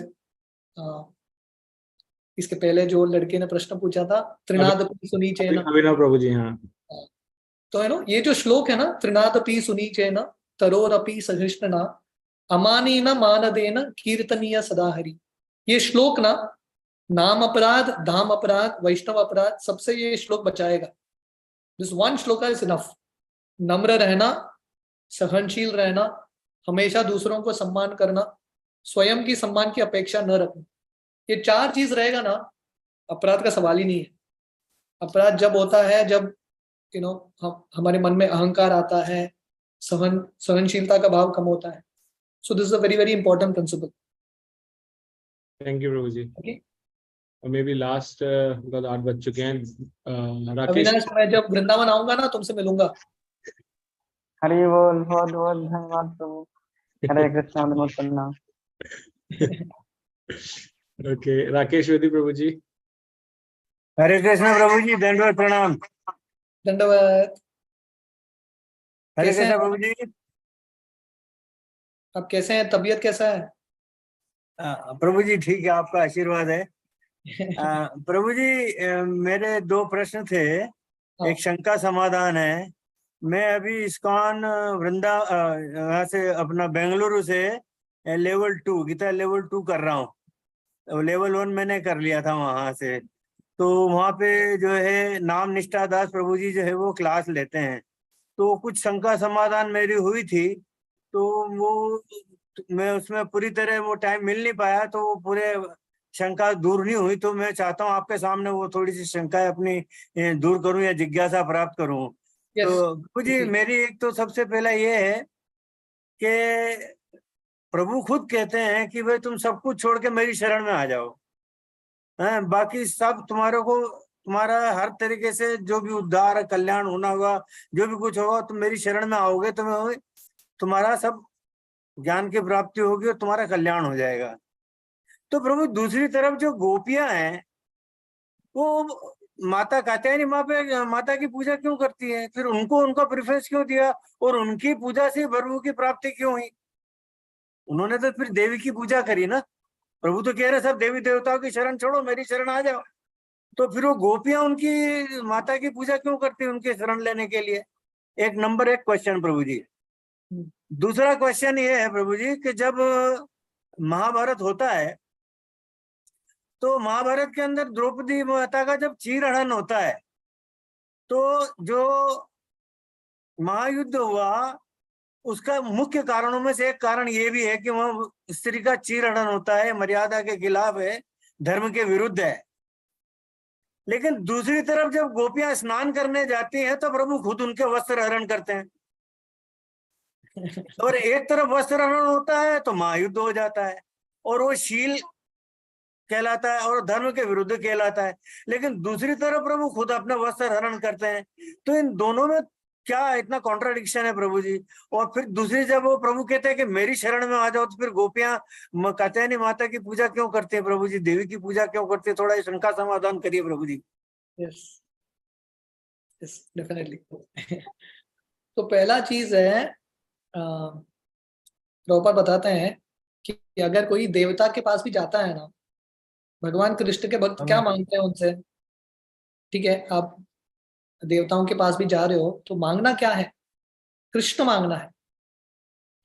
इसके पहले जो लड़के ने प्रश्न पूछा था, त्रिनादपि सुनीचेन, अभिनव प्रभु जी, हाँ, तो ये जो श्लोक है ना, त्रिनादपि सुनीचेन तरोरपि सहिष्णुना अमानेन मानदेन कीर्तनीय सदा हरि। ये श्लोक ना नाम अपराध, धाम अपराध, वैष्णव अपराध सबसे ये श्लोक बचाएगा। दिस वन श्लोक इज इनफ। नम्र रहना, सहनशील रहना, हमेशा दूसरों को सम्मान करना, स्वयं की सम्मान की अपेक्षा न रखना, ये 4 चीज रहेगा ना, अपराध का सवाल ही नहीं है। अपराध जब होता है जब हमारे मन में अहंकार आता है, सहनशीलता का भाव कम होता है। So this is a very very important principle. Thank you Prabhu ji. Okay. Maybe last, because 8 बज चुके हैं। राकेश, अविनाश, मैं जब वृंदावन आऊंगा ना तुमसे मिलूंगा। हरि बोल, बहुत बहुत धन्यवाद प्रभु। हरे कृष्णा, नमो प्रणाम। ओके, राकेश वेदी प्रभु जी। हरे कृष्णा प्रभु जी, दंडवत प्रणाम। दंडवत। हरे कैसे कृष्णा हैं? प्रभु जी। आप कैसे हैं? तबीयत कैसा है? प्रभु जी ठीक है, आपका आशीर्वाद है। प्रभु जी, मेरे 2 प्रश्न थे, एक शंका समाधान है। मैं अभी इस्कॉन वहाँ से अपना बेंगलुरु से लेवल 2 गीता लेवल 2 कर रहा हूँ। लेवल 1 मैंने कर लिया था वहां से। तो वहाँ पे जो है नाम निष्ठा दास प्रभु जी जो है वो क्लास लेते हैं। तो कुछ शंका समाधान मेरी हुई थी, तो वो मैं उसमें पूरी तरह वो टाइम मिल नहीं पाया, तो वो पूरे शंका दूर नहीं हुई। तो मैं चाहता हूँ आपके सामने वो थोड़ी सी शंकाएं अपनी दूर करूं या जिज्ञासा प्राप्त करूं। Yes. तो प्रभु जी, मेरी एक तो सबसे पहला ये है कि प्रभु खुद कहते हैं कि भाई तुम सब कुछ छोड़ के मेरी शरण में आ जाओ, बाकी सब तुम्हारा हर तरीके से जो भी उद्धार कल्याण होना होगा, जो भी कुछ होगा, तुम मेरी शरण में आओगे तो मैं तुम्हारा सब ज्ञान की प्राप्ति होगी और तुम्हारा कल्याण हो जाएगा। तो प्रभु दूसरी तरफ जो गोपियां हैं वो माता कात्यायनी माता की पूजा क्यों करती है? फिर उनको उनका प्रेफरेंस क्यों दिया और उनकी पूजा से प्रभु की प्राप्ति क्यों हुई? उन्होंने तो फिर देवी की पूजा करी ना। प्रभु तो कह रहे सब देवी देवताओं की शरण छोड़ो, मेरी शरण आ जाओ। तो फिर वो गोपियां उनकी माता की पूजा क्यों करती है उनके शरण लेने के लिए? एक नंबर 1 क्वेश्चन प्रभु जी। दूसरा क्वेश्चन ये है प्रभु जी कि जब महाभारत होता है तो महाभारत के अंदर द्रौपदी माता का जब चीरहरण होता है, तो जो महायुद्ध हुआ उसका मुख्य कारणों में से एक कारण ये भी है कि वह स्त्री का चीरहरण होता है, मर्यादा के खिलाफ है, धर्म के विरुद्ध है। लेकिन दूसरी तरफ जब गोपियां स्नान करने जाती हैं तो प्रभु खुद उनके वस्त्र हरण करते हैं। और एक तरफ वस्त्र हरण होता है तो महायुद्ध हो जाता है, और वो शील कहलाता है और धर्म के विरुद्ध कहलाता है। लेकिन दूसरी तरफ प्रभु खुद अपने वस्त्र हरण करते हैं। तो इन दोनों में क्या इतना कॉन्ट्राडिक्शन है प्रभु जी? और फिर दूसरी जब वो प्रभु कहते हैं कि मेरी शरण में आ जाओ, तो फिर गोपियां कात्यायनी माता की पूजा क्यों करती है प्रभु जी? देवी की पूजा क्यों करती है? थोड़ा शंका समाधान करिए प्रभु जी। Yes, definitely. तो पहला चीज है, प्रभुपाद बताते हैं कि अगर कोई देवता के पास भी जाता है ना, भगवान कृष्ण के भक्त क्या मांगते हैं उनसे? ठीक है, आप देवताओं के पास भी जा रहे हो तो मांगना क्या है? कृष्ण मांगना है।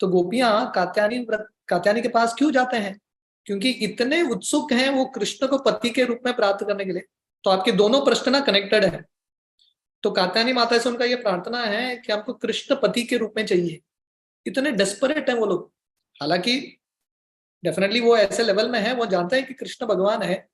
तो गोपियां कात्यायनी के पास क्यों जाते हैं? क्योंकि इतने उत्सुक हैं वो कृष्ण को पति के रूप में प्राप्त करने के लिए। तो आपके दोनों प्रश्न ना कनेक्टेड है। तो कात्यायनी माता से उनका ये प्रार्थना है कि हमको कृष्ण पति के रूप में चाहिए। इतने डेस्परेट हैं वो लोग। हालांकि डेफिनेटली वो ऐसे लेवल में है, वो जानते हैं कि कृष्ण भगवान है,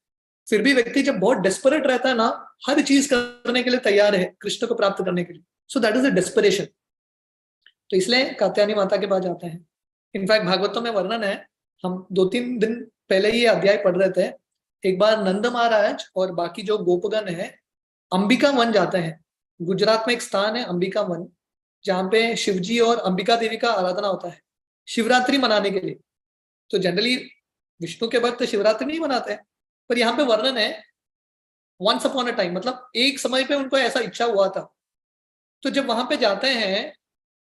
फिर भी व्यक्ति जब बहुत डेस्परेट रहता है ना, हर चीज करने के लिए तैयार है कृष्ण को प्राप्त करने के लिए। So that is a desperation. तो इसलिए कात्यायनी माता के पास जाते हैं। इनफैक्ट भागवतों में वर्णन है हम 2-3 दिन पहले ये अध्याय पढ़ रहे थे। एक बार नंद महाराज और बाकी जो गोपगण है अंबिका वन जाते हैं। गुजरात में एक स्थान है अंबिका वन, जहाँ पे शिवजी और अंबिका देवी का आराधना होता है शिवरात्रि मनाने के लिए। तो जनरली विष्णु के भक्त शिवरात्रि नहीं मनाते हैं, पर यहाँ पे वर्णन है वंस अपॉन अ टाइम, मतलब एक समय पे उनको ऐसा इच्छा हुआ था। तो जब वहां पे जाते हैं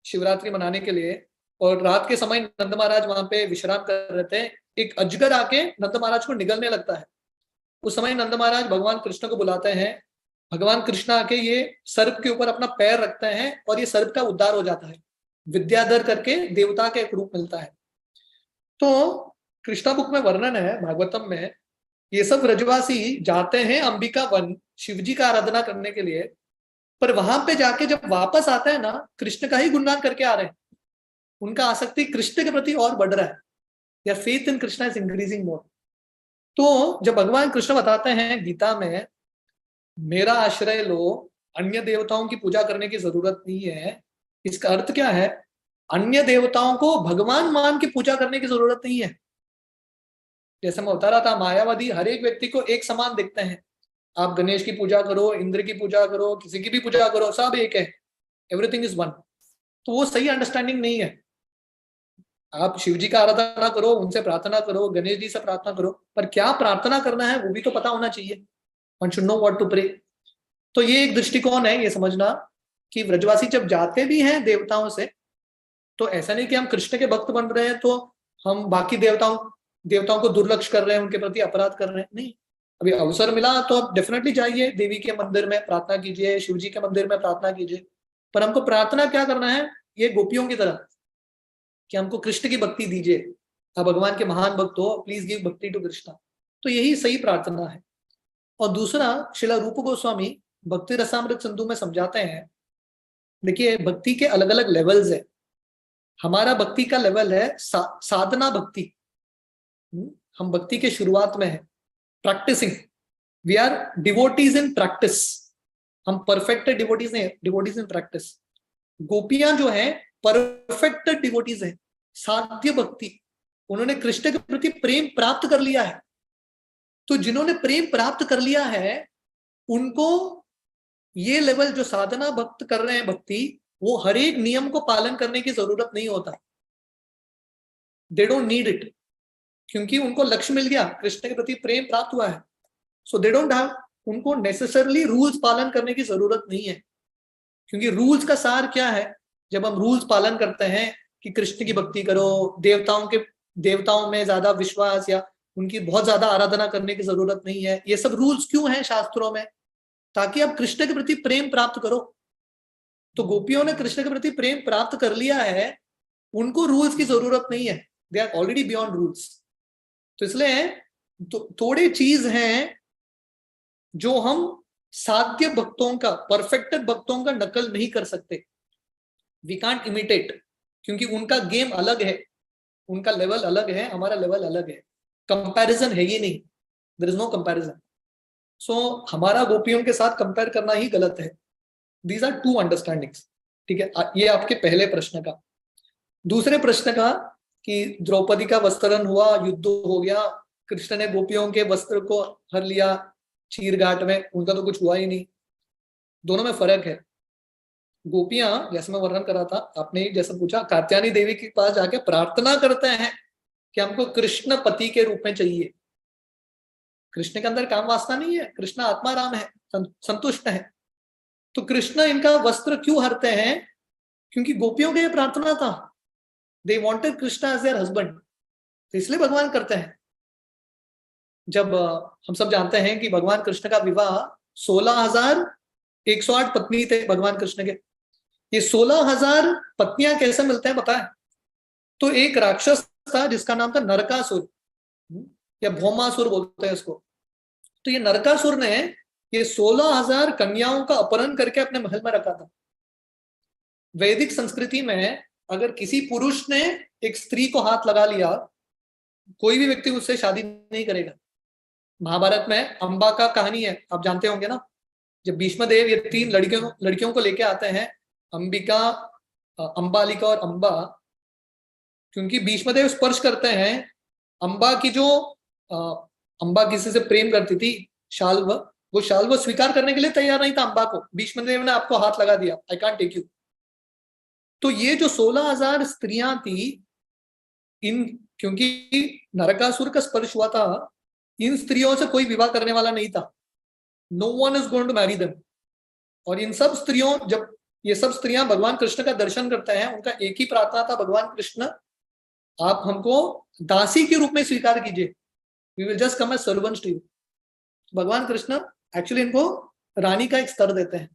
शिवरात्रि मनाने के लिए और रात के समय नंद महाराज वहां पे विश्राम कर रहे थे, एक अजगर आके नंद महाराज को निगलने लगता है। उस समय नंद महाराज भगवान कृष्ण को बुलाते हैं। भगवान कृष्ण आके ये सर्प के ऊपर अपना पैर रखते हैं और ये सर्प का उद्धार हो जाता है। विद्याधर करके देवता का एक रूप मिलता है। तो कृष्णा बुक में वर्णन है, भागवतम में, ये सब ब्रजवासी जाते हैं अंबिका वन शिवजी का आराधना करने के लिए, पर वहां पे जाके जब वापस आते हैं ना, कृष्ण का ही गुणगान करके आ रहे हैं। उनका आसक्ति कृष्ण के प्रति और बढ़ रहा है, या faith in Krishna is increasing more. तो जब भगवान कृष्ण बताते हैं गीता में, मेरा आश्रय लो, अन्य देवताओं की पूजा करने की जरूरत नहीं है, इसका अर्थ क्या है? अन्य देवताओं को भगवान मान के पूजा करने की जरूरत नहीं है। जैसे मैं बता रहा था, मायावादी हर एक व्यक्ति को एक समान देखते हैं। आप गणेश की पूजा करो, इंद्र की पूजा करो, किसी की भी पूजा करो, सब एक है, एवरीथिंग इज वन। तो वो सही अंडरस्टैंडिंग नहीं है। आप शिव जी का आराधना करो, उनसे प्रार्थना करो, गणेश जी से प्रार्थना करो, पर क्या प्रार्थना करना है वो भी तो पता होना चाहिए। One should know what to pray. तो ये एक दृष्टिकोण है, ये समझना कि ब्रजवासी जब जाते भी हैं देवताओं से, तो ऐसा नहीं कि हम कृष्ण के भक्त बन रहे हैं तो हम बाकी देवताओं को दुर्लक्ष्य कर रहे हैं, उनके प्रति अपराध कर रहे हैं। नहीं, अभी अवसर मिला तो आप डेफिनेटली जाइए, देवी के मंदिर में प्रार्थना कीजिए, शिव जी के मंदिर में प्रार्थना कीजिए। पर हमको प्रार्थना क्या करना है? ये गोपियों की तरह कि हमको कृष्ण की भक्ति दीजिए। आप भगवान के महान भक्त हो, प्लीज गिव भक्ति टू कृष्णा। तो यही सही प्रार्थना है। और दूसरा, श्रील रूप गोस्वामी भक्ति रसामृत सिंधु में समझाते हैं, देखिए भक्ति के अलग अलग लेवल्स है। हमारा भक्ति का लेवल है साधना भक्ति। हम भक्ति के शुरुआत में है, practising. We are devotees in practice. हम परफेक्ट डिवोटीज हैं, डिवोटीज इन प्रैक्टिस। गोपियां जो हैं परफेक्ट डिवोटीज हैं, साध्य भक्ति। उन्होंने कृष्ण के प्रति प्रेम प्राप्त कर लिया है। तो जिन्होंने प्रेम प्राप्त कर लिया है, उनको ये लेवल जो साधना भक्त कर रहे हैं भक्ति, वो हर एक नियम को पालन करने की जरूरत नहीं होता। दे डोंट नीड इट, क्योंकि उनको लक्ष्य मिल गया, कृष्ण के प्रति प्रेम प्राप्त हुआ है। सो दे डोंट हैव, उनको नेसेसरली रूल्स पालन करने की जरूरत नहीं है। क्योंकि रूल्स का सार क्या है? जब हम रूल्स पालन करते हैं कि कृष्ण की भक्ति करो, देवताओं में ज्यादा विश्वास या उनकी बहुत ज्यादा आराधना करने की जरूरत नहीं है, ये सब रूल्स क्यों हैं शास्त्रों में? ताकि आप कृष्ण के प्रति प्रेम प्राप्त करो। तो गोपियों ने कृष्ण के प्रति प्रेम प्राप्त कर लिया है, उनको रूल्स की जरूरत नहीं है। They are already beyond rules. तो इसलिए थोड़े चीज हैं जो हम साध्य भक्तों का, परफेक्टेड भक्तों का नकल नहीं कर सकते। वी कांट इमिटेट, क्योंकि उनका गेम अलग है, उनका लेवल अलग है, हमारा लेवल अलग है। कंपैरिजन है ही नहीं, there is no comparison. So हमारा गोपियों के साथ कंपेयर करना ही गलत है। These are two understandings. ठीक है, ये आपके पहले प्रश्न का। दूसरे प्रश्न का कि द्रौपदी का वस्त्रहरण हुआ, युद्ध हो गया, कृष्ण ने गोपियों के वस्त्र को हर लिया चीर घाट में, उनका तो कुछ हुआ ही नहीं। दोनों में फर्क है। गोपियां, जैसे मैं वर्णन कर रहा था, आपने जैसे पूछा, कात्यायनी देवी के पास जाके प्रार्थना करते हैं कि हमको कृष्ण पति के रूप में चाहिए। कृष्ण के अंदर काम वासना नहीं है, कृष्ण आत्मा राम है, संतुष्ट है। तो कृष्ण इनका वस्त्र क्यों हरते हैं? क्योंकि गोपियों की ये प्रार्थना था, they wanted Krishna as their husband. तो इसलिए भगवान करते हैं। जब हम सब जानते हैं कि भगवान कृष्ण का विवाह 16,108 पत्नी थे भगवान कृष्ण के। ये 16,000 पत्नियां कैसे मिलते हैं पता है? तो एक राक्षस था जिसका नाम था नरकासुर, या भौमासुर बोलते हैं इसको। तो ये नरकासुर ने ये 16,000 कन्याओं का अपहरण करके अपने महल में रखा था। वैदिक संस्कृति में अगर किसी पुरुष ने एक स्त्री को हाथ लगा लिया, कोई भी व्यक्ति उससे शादी नहीं करेगा। महाभारत में अंबा का कहानी है, आप जानते होंगे ना। जब भीष्मदेव ये 3 लड़कियों को लेके आते हैं, अंबिका, अंबालिका और अंबा, क्योंकि भीष्मदेव स्पर्श करते हैं अम्बा की जो अम्बा किसी से प्रेम करती थी, शाल्व, वो शाल्व स्वीकार करने के लिए तैयार नहीं था अम्बा को। भीष्मदेव ने आपको हाथ लगा दिया, आई कांट टेक यू। तो ये जो 16,000 स्त्रियां थी, इन क्योंकि नरकासुर का स्पर्श हुआ था, इन स्त्रियों से कोई विवाह करने वाला नहीं था। No one is going to marry them. और इन सब स्त्रियों, जब ये सब स्त्रियां भगवान कृष्ण का दर्शन करते हैं, उनका एक ही प्रार्थना था, भगवान कृष्ण आप हमको दासी के रूप में स्वीकार कीजिए, we will just come as servants to you. भगवान कृष्ण एक्चुअली इनको रानी का एक स्तर देते हैं।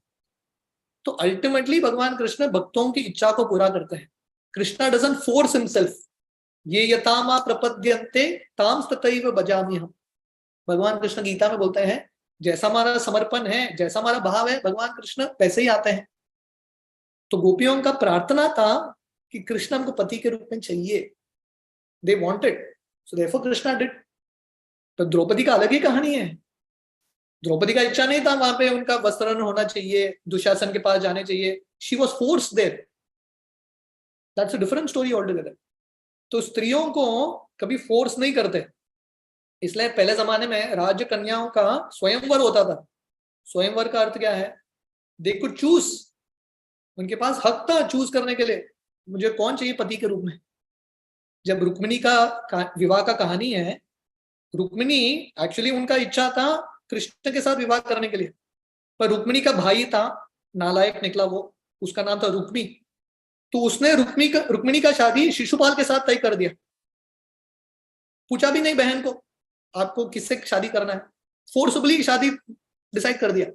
तो अल्टीमेटली भगवान कृष्ण भक्तों की इच्छा को पूरा करते हैं। कृष्णा डजंट फोर्स हिमसेल्फ, ये यथामा प्रपद्यन्ते ताम तथैव भजामि हम। भगवान कृष्ण गीता में बोलते हैं, जैसा हमारा समर्पण है, जैसा हमारा भाव है, भगवान कृष्ण वैसे ही आते हैं। तो गोपियों का प्रार्थना था कि कृष्ण हमको पति के रूप में चाहिए, they wanted, so therefore Krishna did. तो द्रौपदी का अलग ही कहानी है। द्रौपदी का इच्छा नहीं था वहां पे उनका वस्त्रण होना चाहिए, दुशासन के पास जाने चाहिए, she was forced there, that's a different story all together. तो स्त्रियों को कभी फोर्स नहीं करते, इसलिए पहले जमाने में राज्य कन्याओं का स्वयंवर होता था। स्वयंवर का अर्थ क्या है, दे कुड चूज, उनके पास हक था चूज करने के लिए मुझे कौन चाहिए पति के रूप में। जब रुक्मिणी का विवाह का कहानी है, रुक्मिणी एक्चुअली उनका इच्छा था कृष्ण के साथ विवाह करने के लिए, पर रुक्मिणी का भाई था, नालायक निकला वो, उसका नाम था रुक्मी। तो उसने रुक्मिणी का शादी शिशुपाल के साथ तय कर दिया, पूछा भी नहीं बहन को आपको किससे शादी करना है, फोर्सबली शादी डिसाइड कर दिया।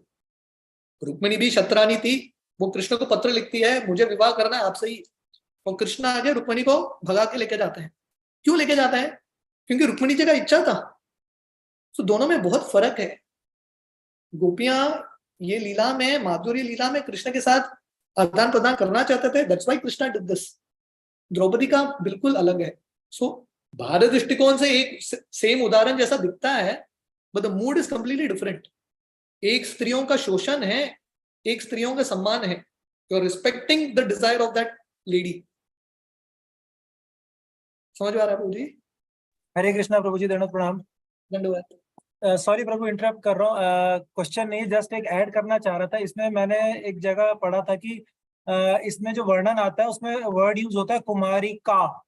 रुक्मिणी भी शतरानी थी, वो कृष्ण को पत्र लिखती है, मुझे विवाह करना है आपसे ही। और कृष्ण आगे रुक्मिणी को भगा के लेके जाते हैं। क्यों लेके जाते हैं, क्योंकि रुक्मिणी जी का इच्छा था। तो दोनों में बहुत फर्क है। गोपियां ये लीला में, माधुर्य लीला में कृष्ण के साथ आदान प्रदान करना चाहते थे, that's why Krishna did this. Draupadi का बिल्कुल अलग है। सो भारत दृष्टिकोण से एक सेम उदाहरण जैसा दिखता है, but the mood is completely different. एक स्त्रियों का शोषण है, एक स्त्रियों का सम्मान है। You are respecting the desire of that lady. समझ में आ रहा है प्रभु जी? हरे कृष्णा प्रभु जी, दंडवत प्रणाम। धन्यवाद। सॉरी प्रभु, इंटरप्ट कर रहा हूँ, क्वेश्चन नहीं, जस्ट एक ऐड करना चाह रहा था। इसमें मैंने एक जगह पढ़ा था कि इसमें जो वर्णन आता है उसमें वर्ड यूज होता है कुमारी का,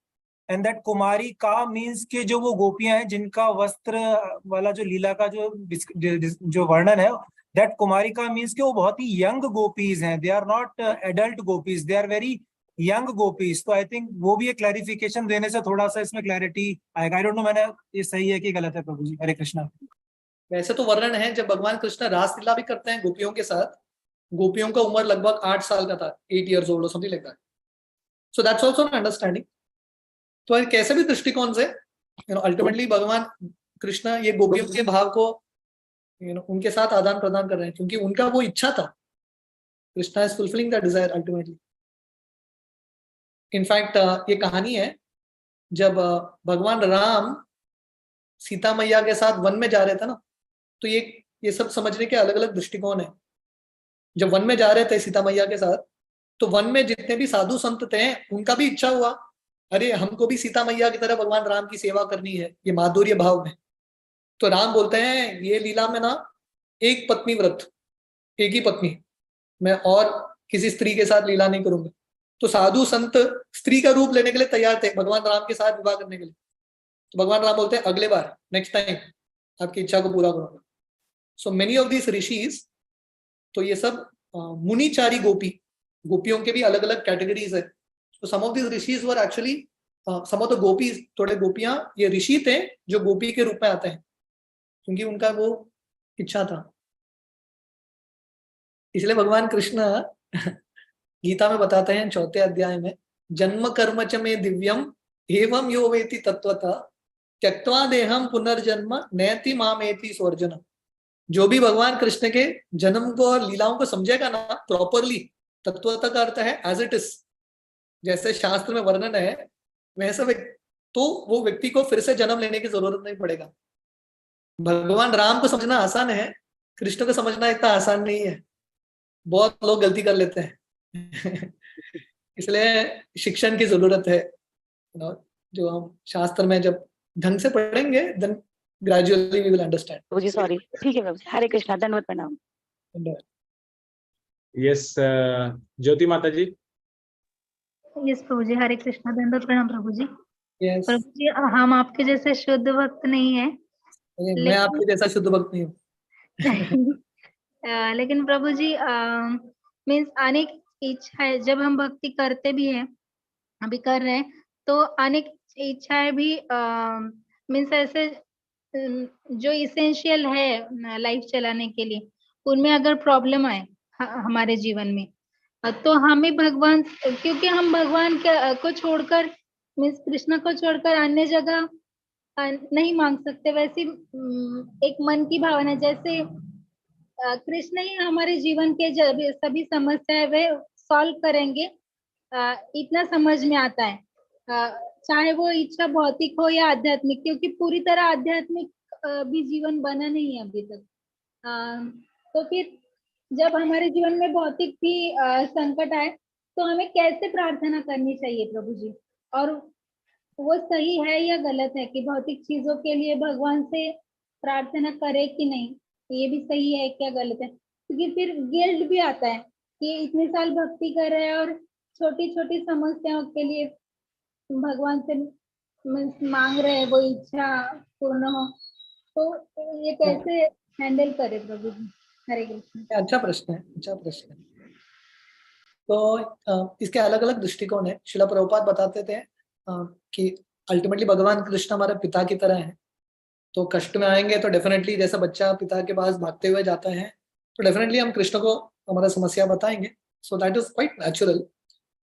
एंड दैट कुमारी का मीन्स कि जो वो गोपियां हैं जिनका वस्त्र वाला जो लीला का जो वर्णन है, दैट कुमारी का मीन्स कि वो बहुत ही यंग गोपीज हैं, they are not adult gopis, they are very young gopis. तो आई थिंक वो भी एक क्लैरिफिकेशन देने से थोड़ा सा इसमें क्लैरिटी आएगा। आई डोंट नो मैंने ये सही है कि गलत है प्रभु जी। हरे कृष्णा। वैसे तो वर्णन है जब भगवान कृष्ण रासलीला भी करते हैं गोपियों के साथ, गोपियों का उम्र लगभग 8 साल का था, 8 years old or something like that. So that's also an understanding. तो कैसे भी दृष्टिकोण से अल्टीमेटली भगवान कृष्ण ये गोपियों के भाव को उनके साथ आदान प्रदान कर रहे हैं, क्योंकि उनका वो इच्छा था। Krishna is fulfilling the desire ultimately. In fact ये कहानी है जब भगवान राम सीता मैया के साथ वन में जा रहे थे ना, तो ये सब समझने के अलग अलग दृष्टिकोण है। जब वन में जा रहे थे सीता मैया के साथ, तो वन में जितने भी साधु संत थे उनका भी इच्छा हुआ, अरे हमको भी सीता मैया की तरह भगवान राम की सेवा करनी है, ये माधुर्य भाव में। तो राम बोलते हैं ये लीला में ना एक पत्नी व्रत, एक ही पत्नी, मैं और किसी स्त्री के साथ लीला नहीं करूंगा। तो साधु संत स्त्री का रूप लेने के लिए तैयार थे भगवान राम के साथ विवाह करने के लिए। तो भगवान राम बोलते हैं अगले बार, नेक्स्ट टाइम आपकी इच्छा को पूरा करूंगा। So many of this rishis, तो ये सब मुनिचारी गोपियों के भी अलग अलग कैटेगरीज है। तो some of this rishis were actually some of the gopis, थोड़े गोपियां ये ऋषि थे जो गोपी के रूप में आते हैं, क्योंकि उनका वो इच्छा था। इसलिए भगवान कृष्ण गीता में बताते हैं 4थे अध्याय में, जन्म कर्म च में दिव्यम एवं यो वेति तत्वतः त्यक्त्वा देहम पुनर्जन्म नयति मामेति स्वर्जन। जो भी भगवान कृष्ण के जन्म को और लीलाओं को समझेगा ना प्रॉपरली, तत्वतः का अर्थ है एज इट इज, जैसे शास्त्र में वर्णन है वैसा, तो वो व्यक्ति को फिर से जन्म लेने की जरूरत नहीं पड़ेगा। भगवान राम को समझना आसान है, कृष्ण को समझना इतना आसान नहीं है, बहुत लोग गलती कर लेते हैं। इसलिए शिक्षण की जरूरत है। जो हम शास्त्र में जब ढंग से पढ़ेंगे then gradually we will understand. प्रभु जी सॉरी, ठीक है प्रभु जी, हरे कृष्णा, दंडवत प्रणाम। यस ज्योति माता जी। यस प्रभु जी, हरे कृष्णा, दंडवत प्रणाम प्रभु जी। यस, प्रभु जी, हम आपके जैसे शुद्ध भक्त नहीं है, मैं लेकिन आपके जैसा शुद्ध भक्त नहीं हूँ। लेकिन प्रभु जी मीन्स अनेक इच्छाएं जब हम भक्ति करते भी हैं, अभी कर रहे हैं, तो अनेक इच्छाएं भी मीन्स ऐसे जो इसेंशियल है लाइफ चलाने के लिए, उनमें अगर प्रॉब्लम आए हमारे जीवन में, तो हमें भगवान, क्योंकि हम भगवान को छोड़कर मीन्स कृष्ण को छोड़कर अन्य जगह नहीं मांग सकते। वैसी एक मन की भावना, जैसे कृष्ण ही हमारे जीवन के सभी समस्याएं वे सॉल्व करेंगे, इतना समझ में आता है, चाहे वो इच्छा भौतिक हो या आध्यात्मिक, क्योंकि पूरी तरह आध्यात्मिक भी जीवन बना नहीं है अभी तक। तो फिर जब हमारे जीवन में भौतिक भी संकट आए, तो हमें कैसे प्रार्थना करनी चाहिए प्रभु जी, और वो सही है या गलत है कि भौतिक चीजों के लिए भगवान से प्रार्थना करे कि नहीं, ये भी सही है क्या गलत है? क्योंकि फिर गिल्ट भी आता है कि इतने साल भक्ति कर रहे हैं और छोटी छोटी समस्याओं के लिए भगवान से मांग रहे हैं वो इच्छा पूर्ण हो, तो ये कैसे हैंडल करे प्रभु जी? हरे कृष्ण। अच्छा प्रश्न है, अच्छा प्रश्न है। तो इसके अलग अलग दृष्टिकोण है। शिला प्रभुपाद बताते थे कि अल्टीमेटली भगवान कृष्ण हमारे पिता की तरह है, तो कष्ट में आएंगे तो डेफिनेटली जैसा बच्चा पिता के पास भागते हुए जाता है, तो डेफिनेटली हम कृष्ण को हमारा समस्या बताएंगे, so that is quite natural.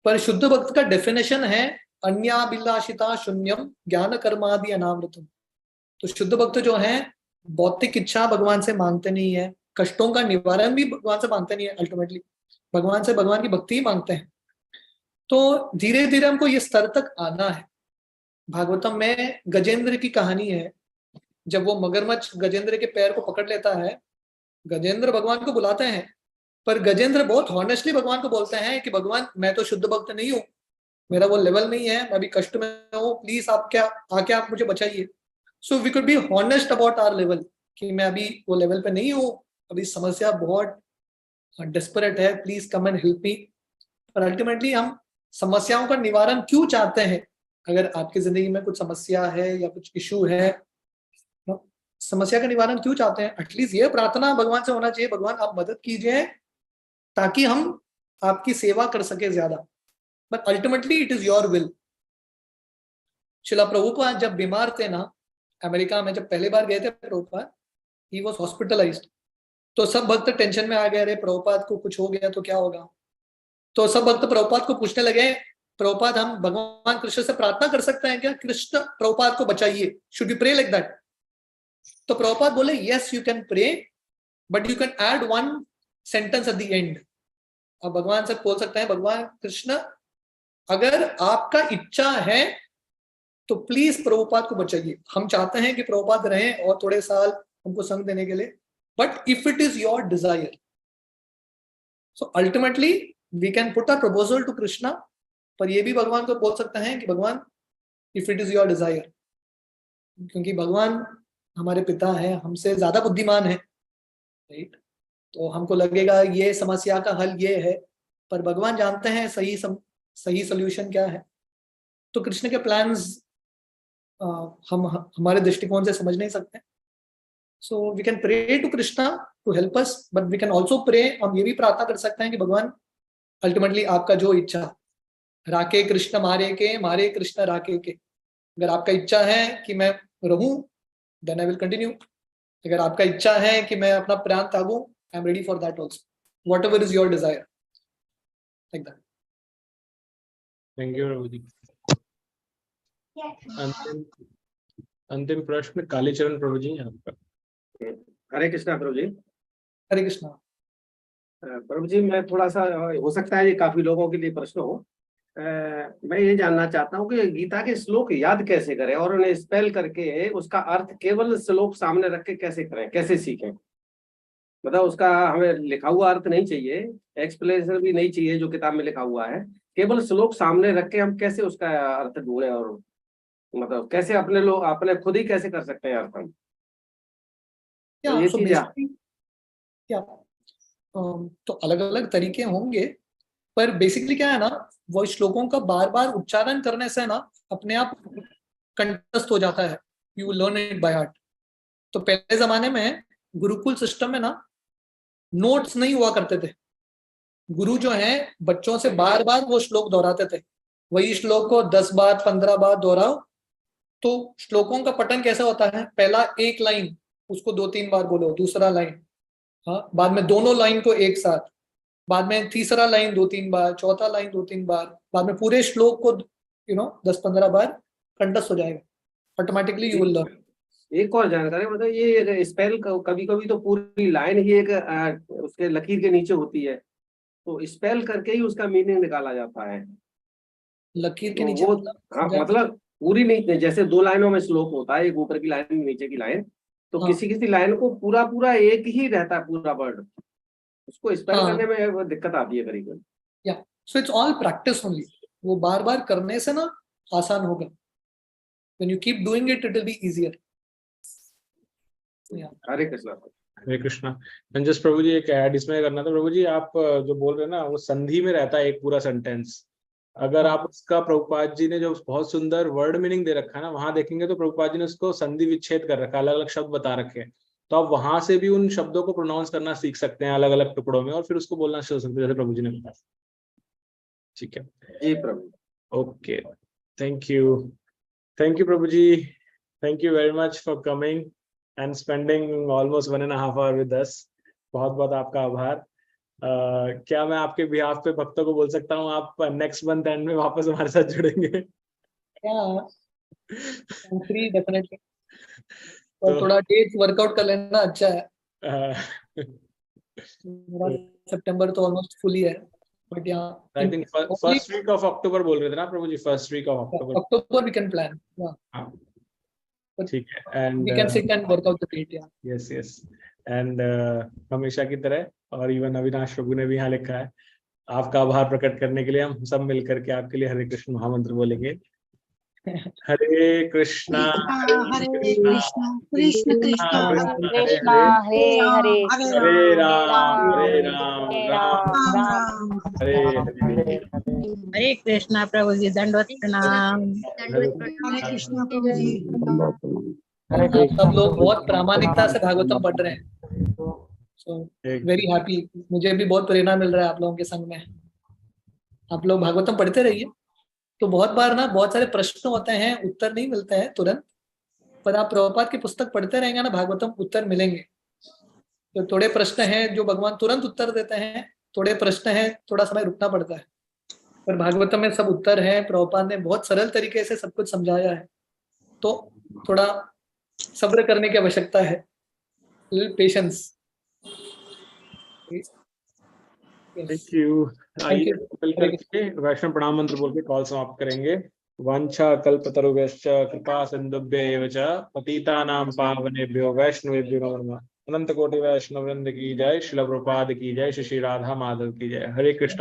पर शुद्ध भक्त का डेफिनेशन है अन्याभिलाषिता शून्यम ज्ञान कर्मादि अनामृतम। तो शुद्ध भक्त जो है भौतिक इच्छा भगवान से मांगते नहीं है, कष्टों का निवारण भी भगवान से मांगते नहीं है, अल्टीमेटली भगवान से भगवान की भक्ति ही मांगते हैं। तो धीरे धीरे हमको ये स्तर तक आना है। भागवतम में गजेंद्र की कहानी है, जब वो मगरमच्छ गजेंद्र के पैर को पकड़ लेता है, गजेंद्र भगवान को बुलाते हैं, पर गजेंद्र बहुत हॉनेस्टली भगवान को बोलते हैं कि भगवान मैं तो शुद्ध भक्त नहीं हूँ, मेरा वो लेवल नहीं है, मैं अभी कष्ट में हूँ, प्लीज आप क्या आके आप मुझे बचाइए। So we could be honest about our level कि मैं अभी वो लेवल पे नहीं हूँ, अभी समस्या बहुत डेस्परेट है, please come and help me. पर अल्टीमेटली हम समस्याओं का निवारण क्यों चाहते हैं? अगर आपकी जिंदगी में कुछ समस्या है या कुछ इशू है, समस्या का निवारण क्यों चाहते हैं? एटलीस्ट ये प्रार्थना भगवान से होना चाहिए, भगवान आप मदद कीजिए ताकि हम आपकी सेवा कर सके ज्यादा, but ultimately it is your will. शिला प्रभुपाद जब बीमार थे ना, अमेरिका में जब पहली बार गए थे प्रभुपाद, ही वाज हॉस्पिटलाइज्ड, तो सब भक्त टेंशन में आ गए, अरे प्रभुपाद को कुछ हो गया तो क्या होगा। तो सब भक्त प्रभुपाद को पूछने लगे, प्रभुपाद हम भगवान कृष्ण से प्रार्थना कर सकते हैं क्या, कृष्ण प्रभुपाद को बचाइए, should we pray like that? तो प्रभुपाद बोले yes you can pray, but you can add one sentence at the end. आप भगवान से बोल सकते हैं, भगवान कृष्ण अगर आपका इच्छा है तो प्लीज प्रभुपाद को बचाइए, हम चाहते हैं कि प्रभुपाद रहें और थोड़े साल हमको संग देने के लिए, but if it is your desire. So ultimately we can put a proposal to Krishna, पर ये भी भगवान को बोल सकते हैं कि भगवान if it is your Dzire, क्योंकि भगवान हमारे पिता है, हमसे ज्यादा बुद्धिमान है, राइट? तो हमको लगेगा ये समस्या का हल ये है, पर भगवान जानते हैं सही सोल्यूशन क्या है। तो कृष्ण के प्लान्स हम हमारे दृष्टिकोण से समझ नहीं सकते। So we can pray to Krishna to help us, but we can also pray, हम ये भी प्रार्थना कर सकते हैं कि भगवान अल्टीमेटली आपका जो इच्छा, राके कृष्ण मारे कृष्ण राके के, अगर आपका इच्छा है कि मैं रहूं देन आई विल कंटिन्यू, अगर आपका इच्छा है कि मैं अपना प्राण त्यागूं, I am ready for that also, whatever is your desire, like that. Thank you प्रभु जी। अंतिम प्रश्न कालीचरण प्रभु जी आपका। हरे कृष्णा प्रभु जी। हरे कृष्णा प्रभु जी, मैं थोड़ा सा, हो सकता है ये काफी लोगों के लिए प्रश्न हो, मैं ये जानना चाहता हूँ कि गीता के श्लोक याद कैसे करें और उन्हें स्पेल करके उसका अर्थ केवल श्लोक सामने रख के कैसे करें, कैसे सीखें? मतलब उसका हमें लिखा हुआ अर्थ नहीं चाहिए, एक्सप्लेनेशन भी नहीं चाहिए जो किताब में लिखा हुआ है, केवल श्लोक सामने रख के हम कैसे उसका अर्थ ढूंढें और मतलब कैसे अपने लोग अपने खुद ही कैसे कर सकते हैं अर्थ हम? या ये सो चीज बेसिकली क्या तो अलग अलग तरीके होंगे, पर बेसिकली क्या है ना, वो श्लोकों का बार बार उच्चारण करने से ना अपने आप कंठस्थ हो जाता है, you will learn it by heart. तो पहले जमाने में गुरुकुल सिस्टम में ना नोट्स नहीं हुआ करते थे, गुरु जो है बच्चों से बार बार वो श्लोक दोहराते थे, वही श्लोक को 10 बार 15 बार दोहराओ। तो श्लोकों का पठन कैसे होता है, पहला एक लाइन उसको 2-3 बार बोलो, दूसरा लाइन, हाँ, बाद में दोनों लाइन को एक साथ, बाद में तीसरा लाइन 2-3 बार, चौथा लाइन 2-3 बार, बाद में पूरे श्लोक को 10-15 बार कंठस्थ हो जाएगा, ऑटोमेटिकली यू विल लर्न। एक और जानकारी, मतलब ये स्पेल कभी कभी तो पूरी लाइन ही एक उसके लकीर के नीचे होती है, तो स्पेल करके ही उसका मीनिंग निकाला जाता है। लकीर के तो नीचे वो हाँ, मतलब पूरी नहीं, जैसे 2 लाइनों में श्लोक होता है, एक ऊपर की लाइन नीचे की लाइन, तो हाँ। किसी किसी लाइन को पूरा पूरा एक ही रहता है पूरा वर्ड, उसको स्पेल हाँ। करने में वो दिक्कत आती है करीबन। Yeah so it's all practice only, वो बार बार करने से ना आसान होगा, when you keep doing it it will be easier. Hare Krishna. Hare Krishna. Just प्रभु जी एक ऐड इसमें करना था, प्रभु जी आप जो बोल रहे हैं ना वो संधि में रहता है एक पूरा सेंटेंस, अगर आप उसका प्रभुपाद जी ने जो बहुत सुंदर वर्ड मीनिंग दे रखा है ना, वहां देखेंगे तो प्रभुपाद जी ने उसको संधि विच्छेद कर रखा है, अलग अलग शब्द बता रखे हैं, तो आप वहां से भी उन शब्दों को प्रोनाउंस करना सीख सकते हैं अलग अलग टुकड़ों में, और फिर उसको बोलना शुरू सकते हैं जैसे प्रभु जी ने बताया। ठीक है जी प्रभु। ओके, थैंक यू प्रभु जी, thank you very much for coming and spending almost 1.5 hour with us. बहुत बहुत आपका आभार। क्या मैं आपके बिहाफ पे भक्तों को बोल सकता हूँ आप नेक्स्ट मंथ एंड में वापस हमारे साथ जुड़ेंगे? फ्री डेफिनेटली, और थोड़ा डेट वर्कआउट कर लेना अच्छा है। सितंबर तो ऑलमोस्ट फुल ही है, but I think first week of October बोल रहे थे ना प्रभु जी, first week of October we can plan. ठीक है, and we can sit and work out the date. Yes yes, एंड हमेशा की तरह, और इवन अविनाश प्रभु ने भी यहाँ लिखा है, आपका आभार प्रकट करने के लिए हम सब मिलकर के आपके लिए हरे कृष्ण महामंत्र बोलेंगे। हरे कृष्णा हरे कृष्णा कृष्ण कृष्ण कृष्ण हरे हरे हरे राम राम राम हरे हरे। हरे कृष्णा प्रभु जी, दंडवत प्रणाम। हरे कृष्णा प्रभु जी। सब लोग बहुत प्रामाणिकता से भागवतम पढ़ रहे हैं, सो वेरी हैप्पी, मुझे भी बहुत प्रेरणा मिल रहा है आप लोगों के संग में। आप लोग भागवतम पढ़ते रहिए। तो बहुत बार ना बहुत सारे प्रश्न होते हैं, उत्तर नहीं मिलते हैं तुरंत, पर आप प्रभुपाद की पुस्तक पढ़ते रहेंगे ना, भागवतम उत्तर मिलेंगे। तो थोड़े प्रश्न हैं जो भगवान तुरंत उत्तर देते हैं, थोड़े प्रश्न हैं थोड़ा समय रुकना पड़ता है, पर भागवतम में सब उत्तर है। प्रभुपाद ने बहुत सरल तरीके से सब कुछ समझाया है, तो थोड़ा सब्र करने की आवश्यकता है, पेशेंस। Thank you. आइए मिल करके वैष्णव प्रणाम मंत्र बोल के कॉल समाप्त करेंगे। वांछा कल्पतरुभ्यश्च कृपा सिन्धुभ्य एव च पतितानां पावनेभ्यो वैष्णवेभ्यो नमो नमः। अनंत कोटि वैष्णव वृंद की जय, श्रील प्रभुपाद की जय, श्री राधा माधव की जय। हरे कृष्णा।